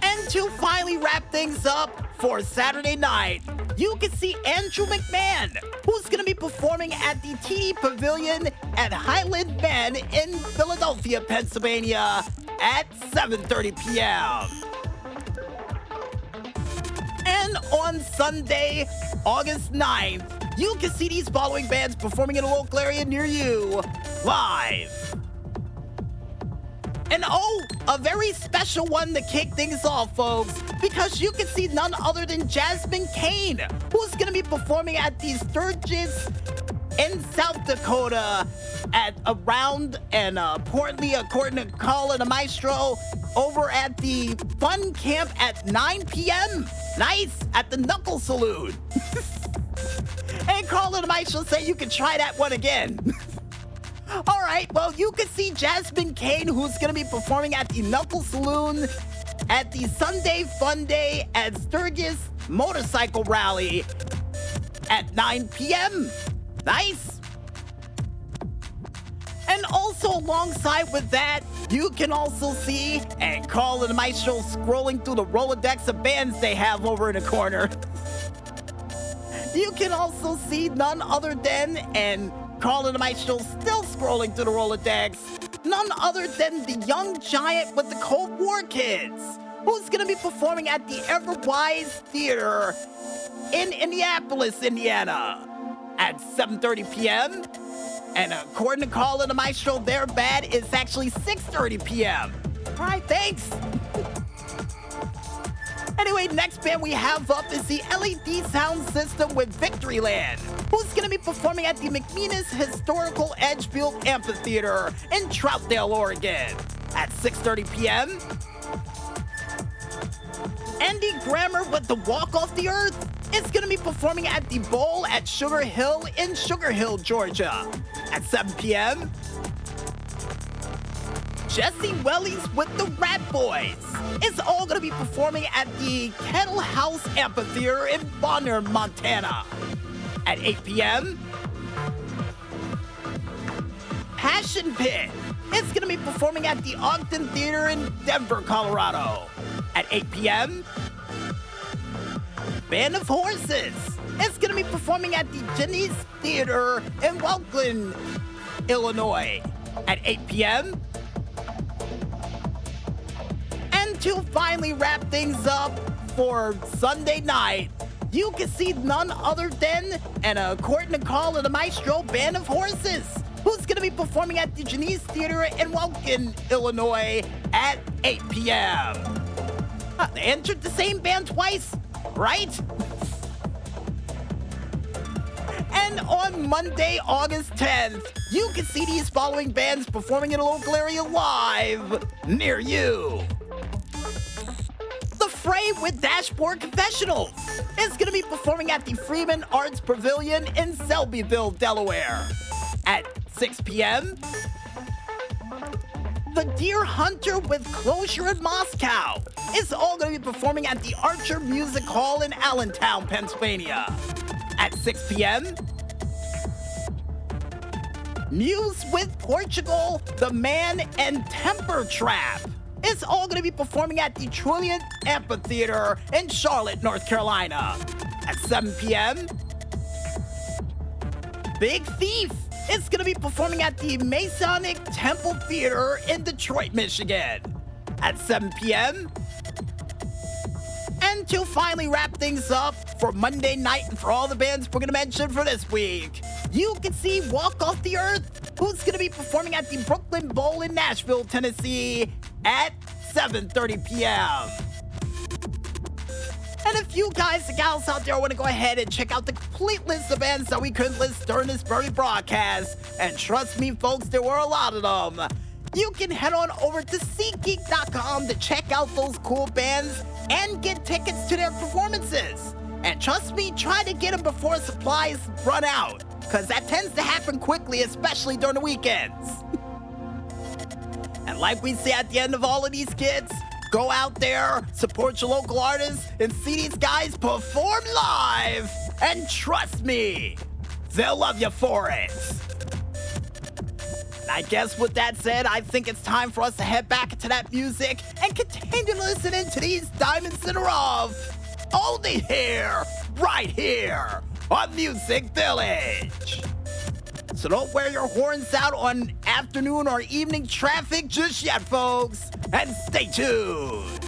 And to finally wrap things up for Saturday night, you can see Andrew McMahon, who's going to be performing at the TD Pavilion at Highland Man in Philadelphia, Pennsylvania at 7:30 p.m. And on Sunday, August 9th, you can see these following bands performing in a local area near you live. And oh, a very special one to kick things off, folks, because you can see none other than Jasmine Kane, who's going to be performing at the Sturgis in South Dakota at around and importantly, according to Colin the Maestro, over at the Fun Camp at 9 p.m. Nice, at the Knuckle Saloon. And Colin the Maestro say you can try that one again. All right, well, you can see Jasmine Kane, who's going to be performing at the Knuckle Saloon at the Sunday Fun Day at Sturgis Motorcycle Rally at 9 p.m. Nice. And also alongside with that, you can also see, and Colin the Maestro scrolling through the Rolodex of bands they have over in the corner. You can also see none other than, and Colin the Maestro still scrolling through the Rolodex, none other than the young giant with the Cold War Kids, who's going to be performing at the Everwise Theater in Indianapolis, Indiana at 7:30 p.m. And according to Colin the Maestro, their bad is actually 6:30 p.m. All right, thanks. Anyway, next band we have up is the LED Sound System with Victoryland, who's going to be performing at the McManus Historical Edgefield Amphitheater in Troutdale, Oregon at 6:30 p.m. Andy Grammer with the Walk Off the Earth is going to be performing at the Bowl at Sugar Hill in Sugar Hill, Georgia at 7 p.m. Jesse Wellies with the Rat Boys is all going to be performing at the Kettle House Amphitheater in Bonner, Montana at 8 p.m. Passion Pit is going to be performing at the Ogden Theater in Denver, Colorado at 8 p.m. Band of Horses is going to be performing at the Jenny's Theater in Welkland, Illinois at 8 p.m. And to finally wrap things up for Sunday night, you can see none other than, and according to Colin the Maestro, Band of Horses, who's going to be performing at the Janice Theater in Welkland, Illinois at 8 p.m. They entered the same band twice, right? And on Monday, August 10th, you can see these following bands performing in a local area live near you. The Fray with Dashboard Confessionals is going to be performing at the Freeman Arts Pavilion in Selbyville, Delaware at 6 p.m. The Deer Hunter with Closure in Moscow is all going to be performing at the Archer Music Hall in Allentown, Pennsylvania at 6 p.m. Muse with Portugal, The Man, and Temper Trap is all going to be performing at the Trillium Amphitheater in Charlotte, North Carolina at 7 p.m. Big Thief is going to be performing at the Masonic Temple Theater in Detroit, Michigan at 7 p.m. And to finally wrap things up for Monday night and for all the bands we're going to mention for this week, you can see Walk Off the Earth, who's going to be performing at the Brooklyn Bowl in Nashville, Tennessee at 7:30 p.m. And if you guys and gals out there want to go ahead and check out the complete list of bands that we couldn't list during this very broadcast, and trust me, folks, there were a lot of them, you can head on over to SeatGeek.com to check out those cool bands and get tickets to their performances. And trust me, try to get them before supplies run out, because that tends to happen quickly, especially during the weekends. And like we say at the end of all of these kids, go out there, support your local artists, and see these guys perform live. And trust me, they'll love you for it. And I guess with that said, I think it's time for us to head back into that music and continue listening to these Diamonds in the Rough. Only here, right here, on Music Village. So don't wear your horns out on afternoon or evening traffic just yet, folks, and stay tuned.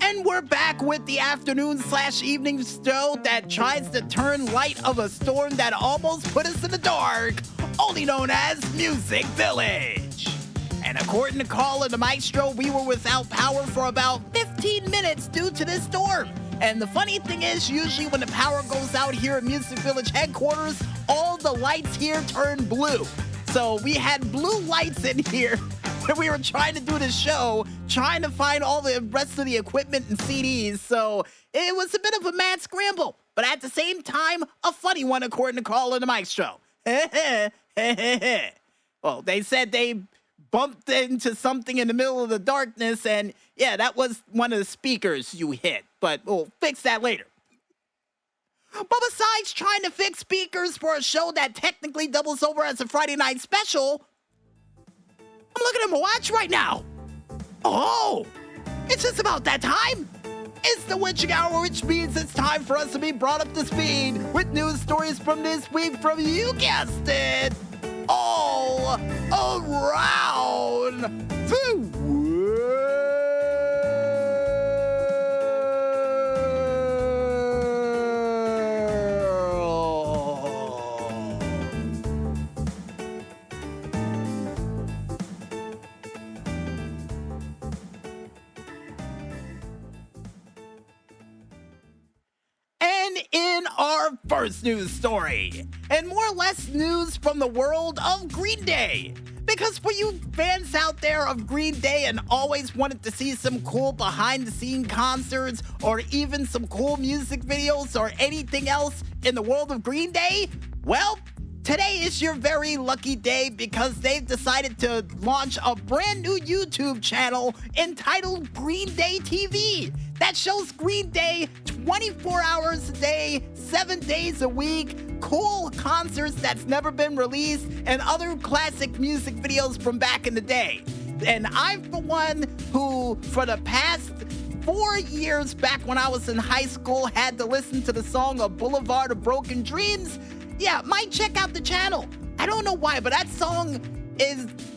And we're back with the afternoon/evening show that tries to turn light of a storm that almost put us in the dark, only known as Music Village. And according to Carl and the Maestro, we were without power for about 15 minutes due to this storm. And the funny thing is, usually when the power goes out here at Music Village headquarters, all the lights here turn blue. So we had blue lights in here when we were trying to do the show, trying to find all the rest of the equipment and CDs. So it was a bit of a mad scramble, but at the same time, a funny one according to Carl and the Maestro. Well, they said they bumped into something in the middle of the darkness, and yeah, that was one of the speakers you hit, but we'll fix that later. But besides trying to fix speakers for a show that technically doubles over as a Friday night special, I'm looking at my watch right now. Oh, it's just about that time. It's the witching hour, which means it's time for us to be brought up to speed with news stories from this week from, you guessed it, all around the world. In our first news story, and more or less news from the world of Green Day. Because for you fans out there of Green Day and always wanted to see some cool behind-the-scenes concerts or even some cool music videos or anything else in the world of Green Day, well, today is your very lucky day because they've decided to launch a brand new YouTube channel entitled Green Day TV that shows Green Day 24 hours a day, 7 days a week, cool concerts that's never been released, and other classic music videos from back in the day. And I'm the one who, for the past 4 years back when I was in high school, had to listen to the song of Boulevard of Broken Dreams. Yeah, might check out the channel. I don't know why, but that song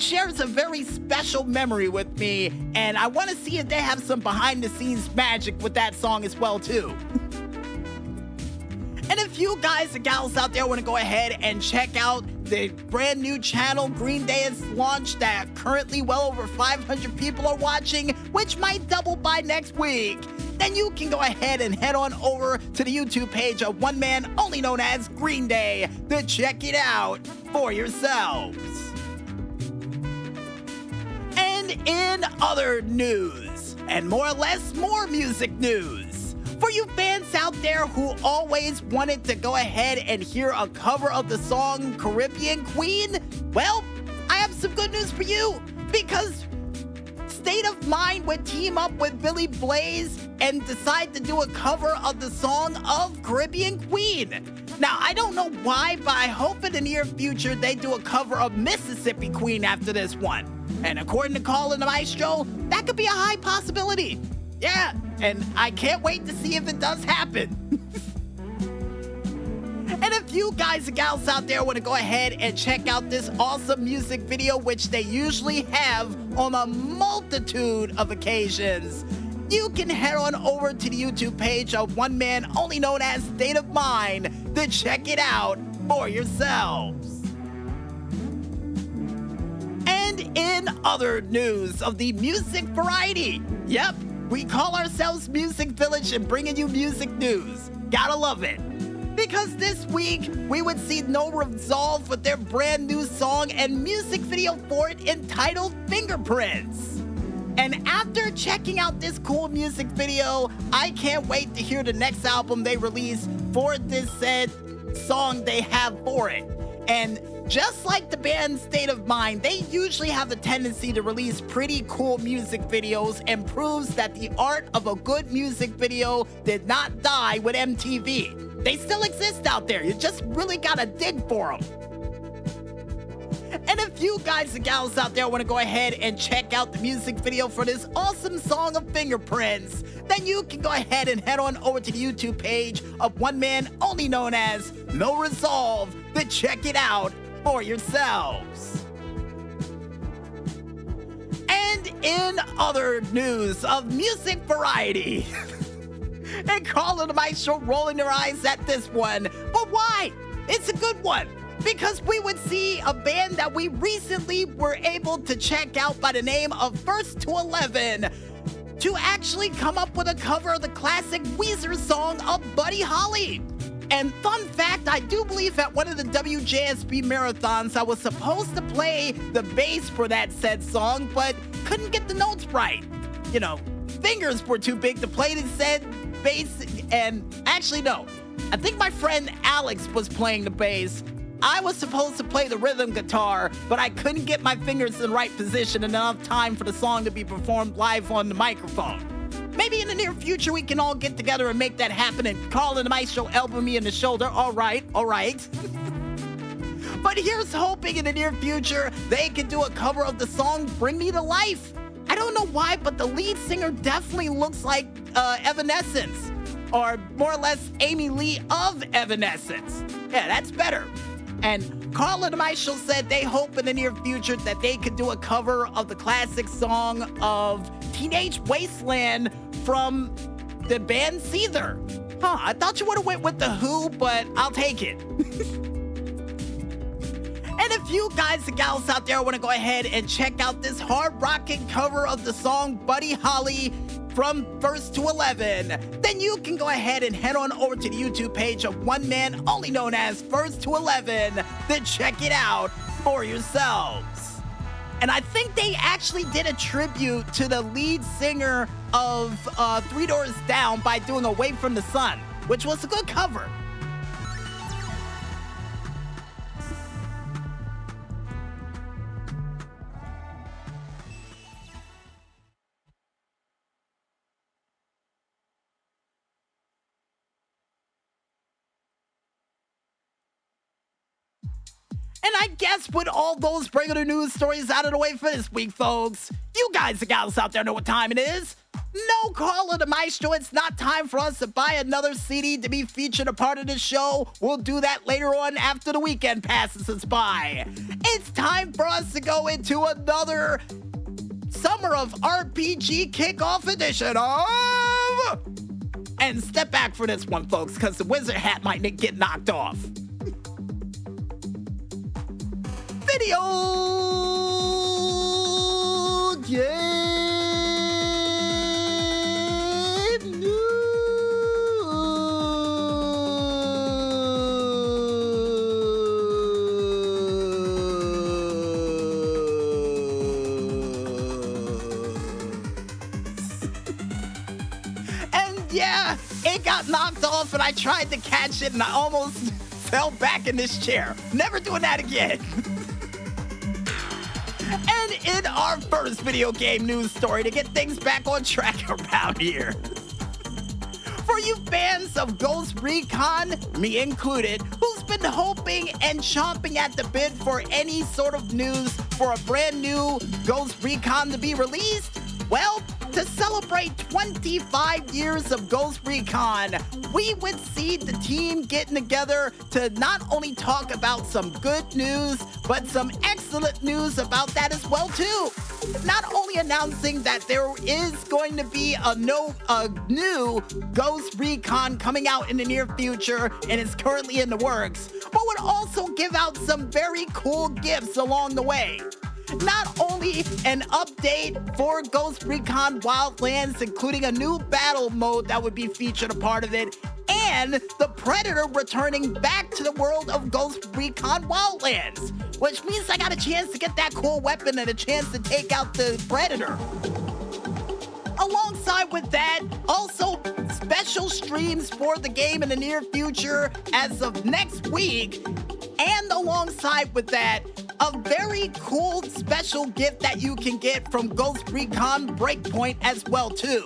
shares a very special memory with me, and I want to see if they have some behind-the-scenes magic with that song as well, too. And if you guys and gals out there want to go ahead and check out the brand new channel Green Day has launched that currently well over 500 people are watching, which might double by next week, then you can go ahead and head on over to the YouTube page of one man only known as Green Day to check it out for yourselves. And in other news, and more or less more music news, for you fans out there who always wanted to go ahead and hear a cover of the song Caribbean Queen, well, I have some good news for you, because State of Mind would team up with Billy Blaze and decide to do a cover of the song of Caribbean Queen. Now, I don't know why, but I hope in the near future they do a cover of Mississippi Queen after this one. And according to Carl and the Maestro, that could be a high possibility. Yeah, and I can't wait to see if it does happen. And if if you guys and gals out there want to go ahead and check out this awesome music video, which they usually have on a multitude of occasions, you can head on over to the YouTube page of one man only known as State of Mind to check it out for yourselves. And in other news of the music variety, yep, we call ourselves Music Village and bringing you music news. Gotta love it. Because this week, we would see No Resolve with their brand new song and music video for it entitled Fingerprints. And after checking out this cool music video, I can't wait to hear the next album they release for this said song they have for it. And just like the band State of Mind, they usually have a tendency to release pretty cool music videos and proves that the art of a good music video did not die with MTV. They still exist out there. You just really gotta dig for them. And if you guys and gals out there want to go ahead and check out the music video for this awesome song of Fingerprints, then you can go ahead and head on over to the YouTube page of one man only known as No Resolve to check it out for yourselves. And in other news of music variety, and Carl and Maestro rolling their eyes at this one. But why? It's a good one. Because we would see a band that we recently were able to check out by the name of First to 11 to actually come up with a cover of the classic Weezer song of Buddy Holly. And fun fact, I do believe at one of the WJSB marathons, I was supposed to play the bass for that said song, but couldn't get the notes right. You know, fingers were too big to play the said bass, and actually no, I think my friend Alex was playing the bass. I was supposed to play the rhythm guitar, but I couldn't get my fingers in the right position in enough time for the song to be performed live on the microphone. Maybe in the near future we can all get together and make that happen, and Carl and the Maestro elbow me in the shoulder. All right. But here's hoping in the near future they can do a cover of the song Bring Me to Life. I don't know why, but the lead singer definitely looks like Evanescence, or more or less Amy Lee of Evanescence. Yeah, that's better. And Carl and Maestro said they hope in the near future that they could do a cover of the classic song of Teenage Wasteland from the band Seether. I thought you would have went with The Who, but I'll take it. And if you guys and gals out there want to go ahead and check out this hard rocking cover of the song Buddy Holly from First to 11, then you can go ahead and head on over to the YouTube page of one man only known as First to 11 to check it out for yourselves. And I think they actually did a tribute to the lead singer of Three Doors Down by doing Away from the Sun, which was a good cover. And I guess with all those regular news stories out of the way for this week, folks, you guys and gals out there know what time it is. No, Carl of the Maestro, it's not time for us to buy another CD to be featured a part of the show. We'll do that later on after the weekend passes us by. It's time for us to go into another Summer of RPG Kickoff Edition of... And step back for this one, folks, because the wizard hat might get knocked off. Video game news. And yeah, it got knocked off and I tried to catch it and I almost fell back in this chair. Never doing that again. And in our first video game news story to get things back on track around here. For you fans of Ghost Recon, me included, who's been hoping and chomping at the bit for any sort of news for a brand new Ghost Recon to be released, well, To celebrate 25 years of Ghost Recon, we would see the team getting together to not only talk about some good news, but some excellent news about that as well too. Not only announcing that there is going to be a new Ghost Recon coming out in the near future and is currently in the works, but would also give out some very cool gifts along the way. Not only an update for Ghost Recon Wildlands, including a new battle mode that would be featured a part of it, and the Predator returning back to the world of Ghost Recon Wildlands, which means I got a chance to get that cool weapon and a chance to take out the Predator. Alongside with that, also special streams for the game in the near future as of next week, and alongside with that, a very cool special gift that you can get from Ghost Recon Breakpoint as well too,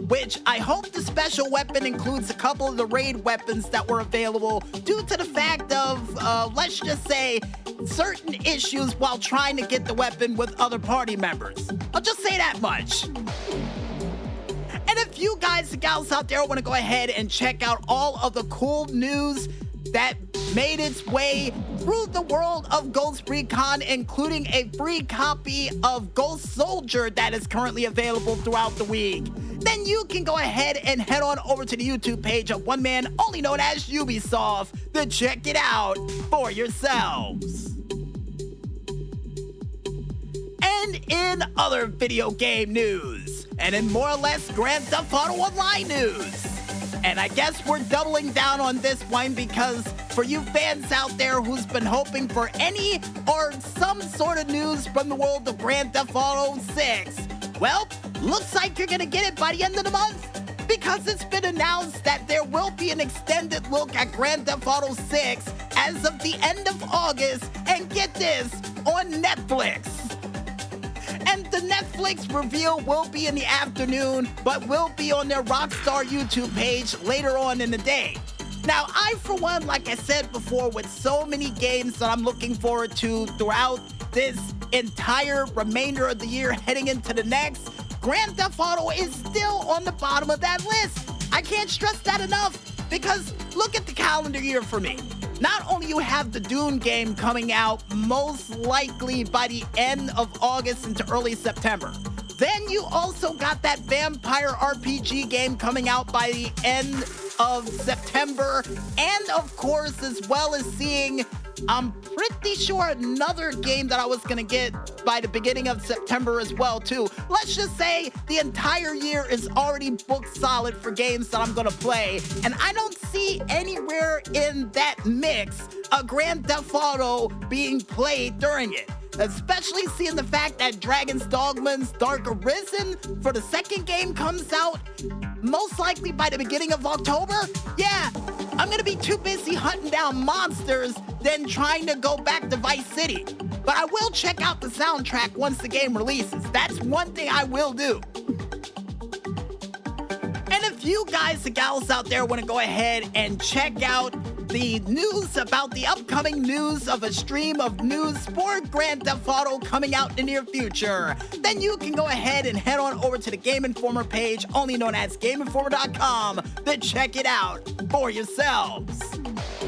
which I hope the special weapon includes a couple of the raid weapons that were available due to the fact of, let's just say, certain issues while trying to get the weapon with other party members. I'll just say that much. And if you guys and gals out there want to go ahead and check out all of the cool news that made its way through the world of Ghost Recon, including a free copy of Ghost Soldier that is currently available throughout the week, then you can go ahead and head on over to the YouTube page of one man only known as Ubisoft to check it out for yourselves. And in other video game news, and in more or less Grand Theft Auto Online news, and I guess we're doubling down on this one because for you fans out there who's been hoping for any or some sort of news from the world of Grand Theft Auto 6, well, looks like you're gonna get it by the end of the month, because it's been announced that there will be an extended look at Grand Theft Auto 6 as of the end of August, and get this, on Netflix. And the Netflix reveal will be in the afternoon, but will be on their Rockstar YouTube page later on in the day. Now, I, for one, like I said before, with so many games that I'm looking forward to throughout this entire remainder of the year heading into the next, Grand Theft Auto is still on the bottom of that list. I can't stress that enough, because look at the calendar year for me. Not only you have the Dune game coming out most likely by the end of August into early September. Then you also got that vampire RPG game coming out by the end of September. And of course, as well as seeing, I'm pretty sure another game that I was gonna get by the beginning of September as well too. Let's just say the entire year is already booked solid for games that I'm gonna play. And I don't see anywhere in that mix a Grand Theft Auto being played during it. Especially seeing the fact that Dragon's Dogma's Dark Arisen for the second game comes out most likely by the beginning of October. Yeah, I'm gonna be too busy hunting down monsters than trying to go back to Vice City. But I will check out the soundtrack once the game releases. That's one thing I will do. And if you guys and gals out there want to go ahead and check out the news about the upcoming news of a stream of news for Grand Theft Auto coming out in the near future, then you can go ahead and head on over to the Game Informer page, only known as GameInformer.com, to check it out for yourselves.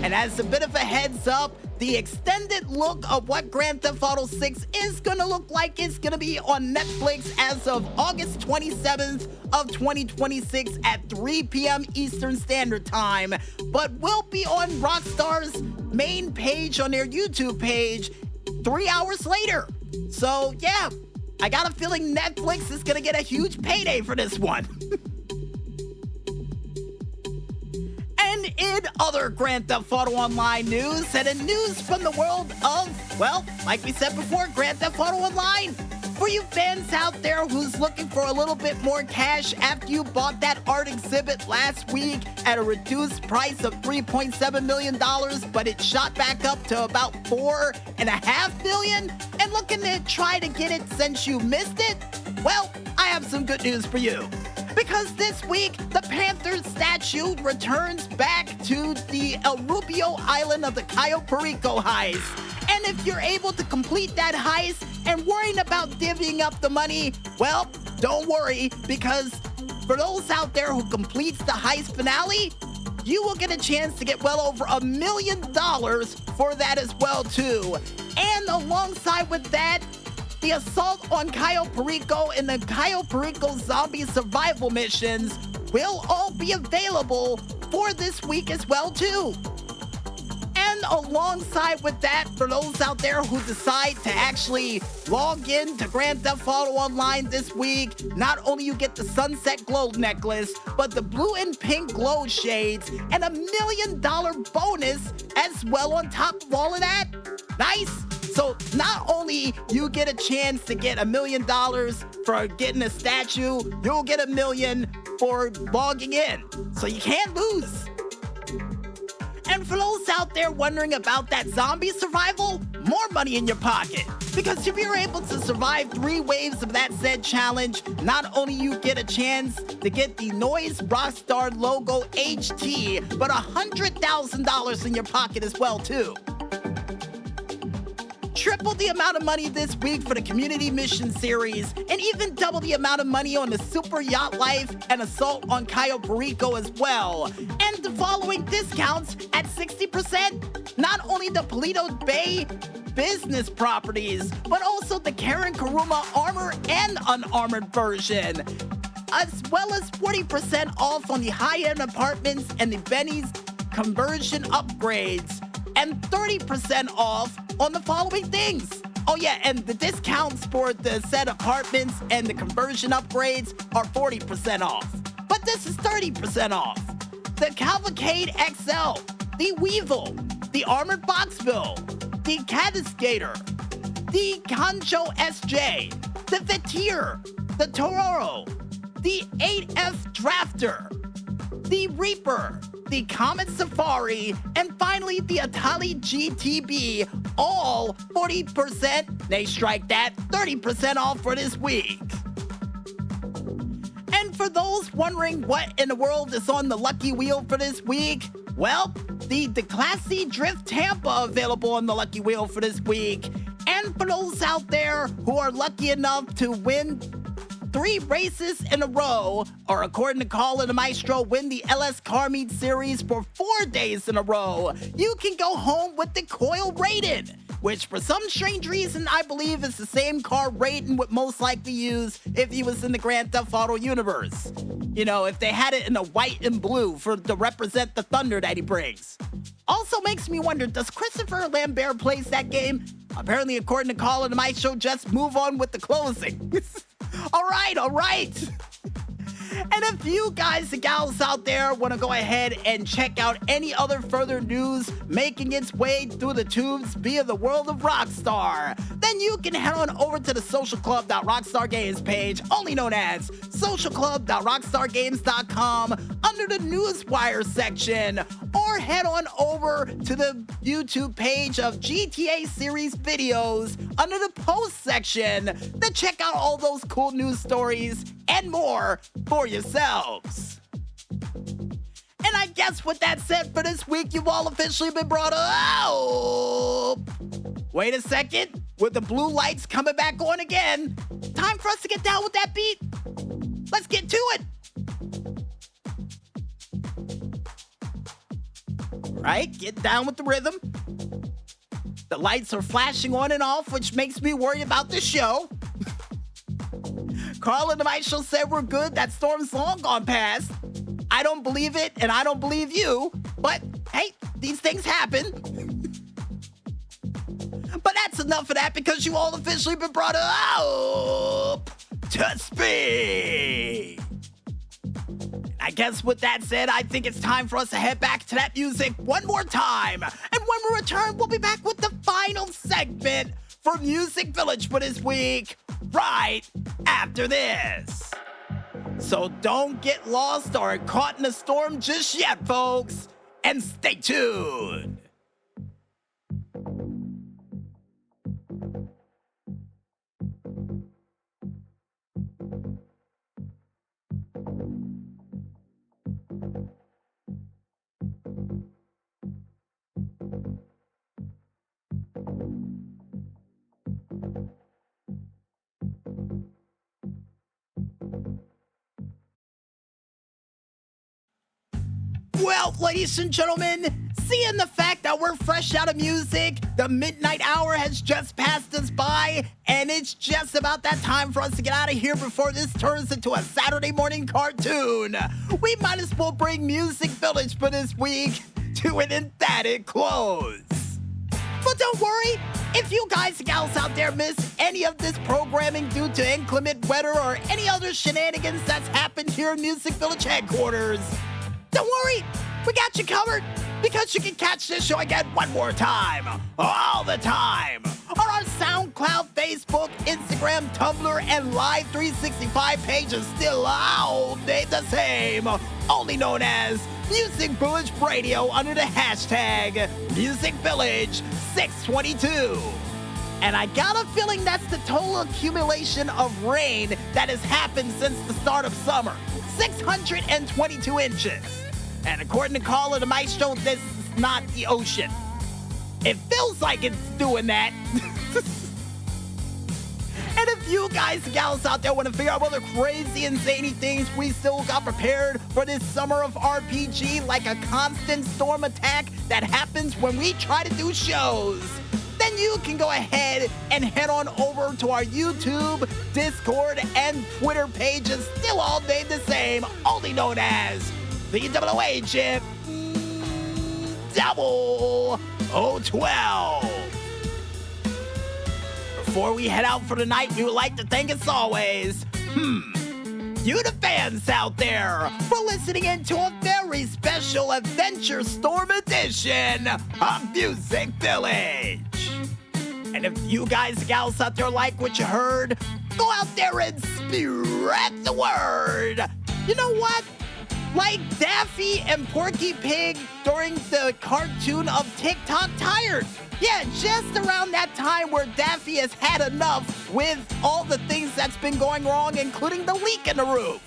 And as a bit of a heads up, the extended look of what Grand Theft Auto 6 is going to look like is going to be on Netflix as of August 27th of 2026 at 3 p.m. Eastern Standard Time, but will be on Rockstar's main page on their YouTube page 3 hours later. So yeah, I got a feeling Netflix is going to get a huge payday for this one. And in other Grand Theft Auto Online news, and in news from the world of, well, like we said before, Grand Theft Auto Online. For you fans out there who's looking for a little bit more cash after you bought that art exhibit last week at a reduced price of $3.7 million, but it shot back up to about $4.5 million, and looking to try to get it since you missed it, well, I have some good news for you. Because this week, the Panther statue returns back to the El Rubio island of the Cayo Perico heist. And if you're able to complete that heist and worrying about divvying up the money, well, don't worry, because for those out there who completes the heist finale, you will get a chance to get well over $1 million for that as well, too. And alongside with that, the assault on Cayo Perico and the Cayo Perico zombie survival missions will all be available for this week as well, too. And alongside with that, for those out there who decide to actually log in to Grand Theft Auto Online this week, not only you get the Sunset Glow necklace, but the blue and pink glow shades, and $1 million bonus as well on top of all of that. Nice. So not only you get a chance to get $1 million for getting a statue, you'll get $1 million for logging in. So you can't lose. And for those out there wondering about that zombie survival, more money in your pocket. Because if you're able to survive 3 waves of that said challenge, not only you get a chance to get the Noise Rockstar logo HT, but $100,000 in your pocket as well, too. Triple the amount of money this week for the Community Mission Series, and even double the amount of money on the Super Yacht Life and Assault on Cayo Perico as well. And the following discounts at 60%, not only the Paleto Bay business properties, but also the Karen Kuruma armor and unarmored version, as well as 40% off on the high-end apartments and the Benny's conversion upgrades, and 30% off on the following things. Oh yeah, and the discounts for the said apartments and the conversion upgrades are 40% off. But this is 30% off. The Cavalcade XL, the Weevil, the Armored Boxville, the Catascator, the Concho SJ, the Vitir, the Tororo, the 8F Drafter, the Reaper, the Comet Safari, and finally the Natali GTB, all 40%, they strike that, 30% off for this week. And for those wondering what in the world is on the lucky wheel for this week, well, the Classy Drift Tampa available on the lucky wheel for this week. And for those out there who are lucky enough to win 3 races in a row, or according to Colin the Maestro, win the LS Car Meet Series for 4 days in a row, you can go home with the Coil Raiden, which for some strange reason I believe is the same car Raiden would most likely use if he was in the Grand Theft Auto universe. You know, if they had it in a white and blue to represent the thunder that he brings. Also makes me wonder, does Christopher Lambert plays that game? Apparently, according to Colin the Maestro, just move on with the closing. All right. And if you guys and gals out there want to go ahead and check out any other further news making its way through the tubes via the world of Rockstar, then you can head on over to the socialclub.rockstargames page, only known as socialclub.rockstargames.com, under the Newswire section, or head on over to the YouTube page of GTA Series videos under the post section to check out all those cool news stories and more for yourselves. And I guess with that said, for this week, you've all officially been brought up. Wait a second, with the blue lights coming back on again, time for us to get down with that beat. Let's get to it. Right, get down with the rhythm. The lights are flashing on and off, which makes me worry about the show. Carla the Maestro said we're good. That storm's long gone past. I don't believe it, and I don't believe you. But, hey, these things happen. But that's enough of that, because you all officially been brought up to speed. I guess with that said, I think it's time for us to head back to that music one more time. And when we return, we'll be back with the final segment for Music Village for this week, right after this. So don't get lost or caught in a storm just yet, folks, and stay tuned. up, ladies and gentlemen? Seeing the fact that we're fresh out of music, the midnight hour has just passed us by, and it's just about that time for us to get out of here before this turns into a Saturday morning cartoon. We might as well bring Music Village for this week to an emphatic close. But don't worry, if you guys and gals out there miss any of this programming due to inclement weather or any other shenanigans that's happened here in Music Village headquarters, don't worry, we got you covered, because you can catch this show again one more time, all the time, on our SoundCloud, Facebook, Instagram, Tumblr, and Live 365 pages, still all named the same, only known as Music Village Radio under the hashtag Music Village 622. And I got a feeling that's the total accumulation of rain that has happened since the start of summer, 622 inches. And according to Caller the Maestro, this is not the ocean. It feels like it's doing that. And if you guys and gals out there want to figure out what the crazy and zany things we still got prepared for this summer of RPG, like a constant storm attack that happens when we try to do shows, then you can go ahead and head on over to our YouTube, Discord, and Twitter pages, still all named the same, only known as the Double Agent 0012. Before we head out for the night, we would like to thank, as always, you the fans out there for listening in to a very special Adventure Storm edition of Music Village. And if you guys and gals out there like what you heard, go out there and spread the word. You know what? Like Daffy and Porky Pig during the cartoon of TikTok Tired. Yeah, just around that time where Daffy has had enough with all the things that's been going wrong, including the leak in the roof.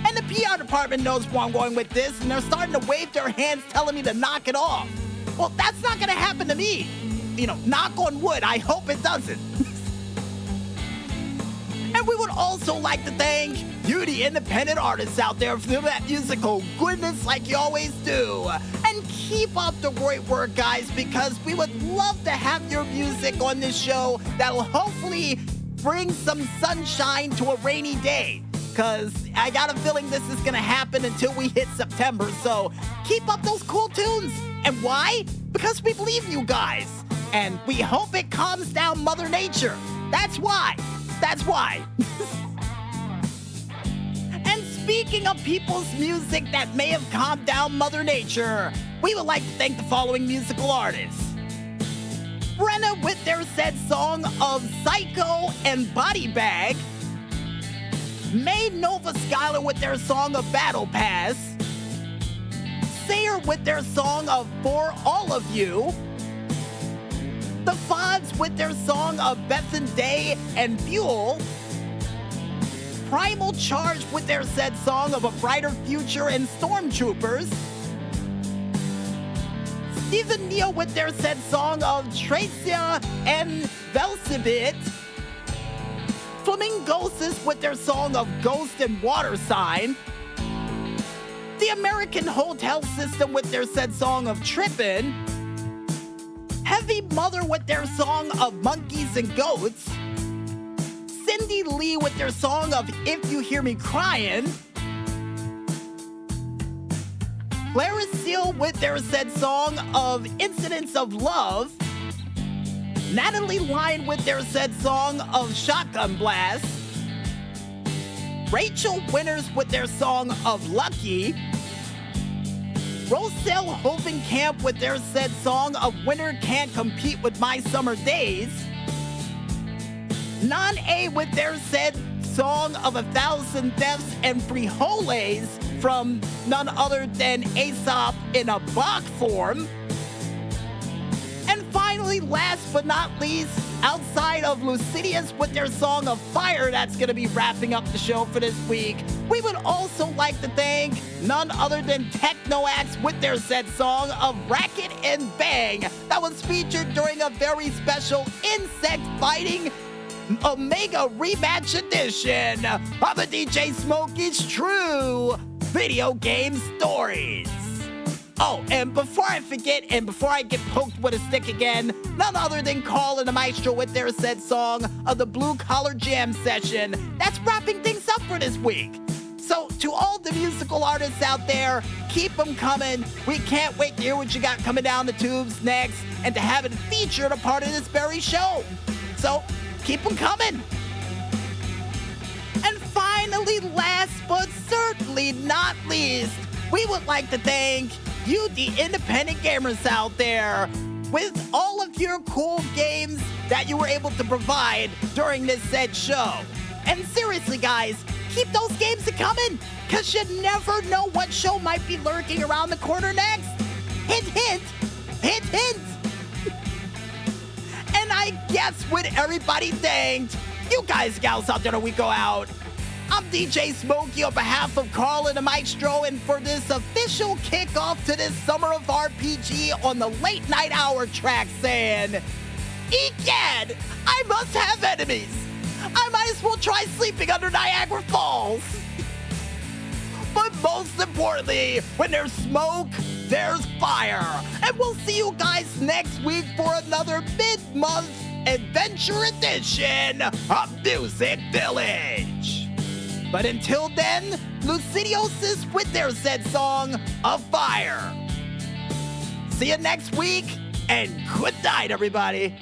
And the PR department knows where I'm going with this, and they're starting to wave their hands telling me to knock it off. Well, that's not gonna happen to me. You know, knock on wood, I hope it doesn't. And we would also like to thank you, the independent artists out there, for that musical goodness like you always do. And keep up the great work, guys, because we would love to have your music on this show that'll hopefully bring some sunshine to a rainy day. Because I got a feeling this is going to happen until we hit September. So keep up those cool tunes. And why? Because we believe you guys. And we hope it calms down Mother Nature. That's why. That's why. And speaking of people's music that may have calmed down Mother Nature, we would like to thank the following musical artists. Brenna with their said song of Psycho and Body Bag. Novva Skylar with their song of Battle Pass. Sayer with their song of For All of You. The Fods with their song of Benthead and Fuel. Primal Charge with their said song of A Brighter Future and Stormtroopers. Stevenia with their said song of Treysa and Velebisht. Flamingosis with their song of Ghost and Water Sign. The American Hotel System with their said song of Trippin'. Heavy Mother with their song of Monkeys and Goats. Cindy Lee with their song of If You Hear Me Crying. Raycheal with their said song of Incidents of Love. Natali Lyon with their said song of Shotgun Blast. Raycheal Winners with their song of Lucky. Rosalie Hovencamp with their said song of Winter Can't Compete with My Summer Days. Non-A with their said song of 1,000 Deaths and Frijoles from none other than Aesop in a Bach form. And finally, last but not least, outside of Lucidius with their song of Fire that's going to be wrapping up the show for this week, we would also like to thank none other than Tekno AXE with their said song of Racket and Bang that was featured during a very special insect fighting Omega Rematch Edition of the DJ Smokey's True Video Game Stories. Oh, and before I forget, and before I get poked with a stick again, none other than Carl and the Maestro with their said song of the Blue Collar Jam session. That's wrapping things up for this week. So, to all the musical artists out there, keep them coming. We can't wait to hear what you got coming down the tubes next and to have it featured a part of this very show. So, keep them coming. And finally, last but certainly not least, we would like to thank you, the independent gamers out there, with all of your cool games that you were able to provide during this said show. And seriously, guys, keep those games coming, because you never know what show might be lurking around the corner next. Hint, hint, hint, hint. And I guess with everybody thanked, you guys, gals out there, we go out. I'm DJ Smokey on behalf of Carl and the Maestro, and for this official kickoff to this summer of RPG on the late night hour track, saying, Egad, I must have enemies. I might as well try sleeping under Niagara Falls. But most importantly, when there's smoke, there's fire. And we'll see you guys next week for another mid-month adventure edition of Music Village. But until then, Ludiosis with their said song of fire. See you next week, and good night, everybody.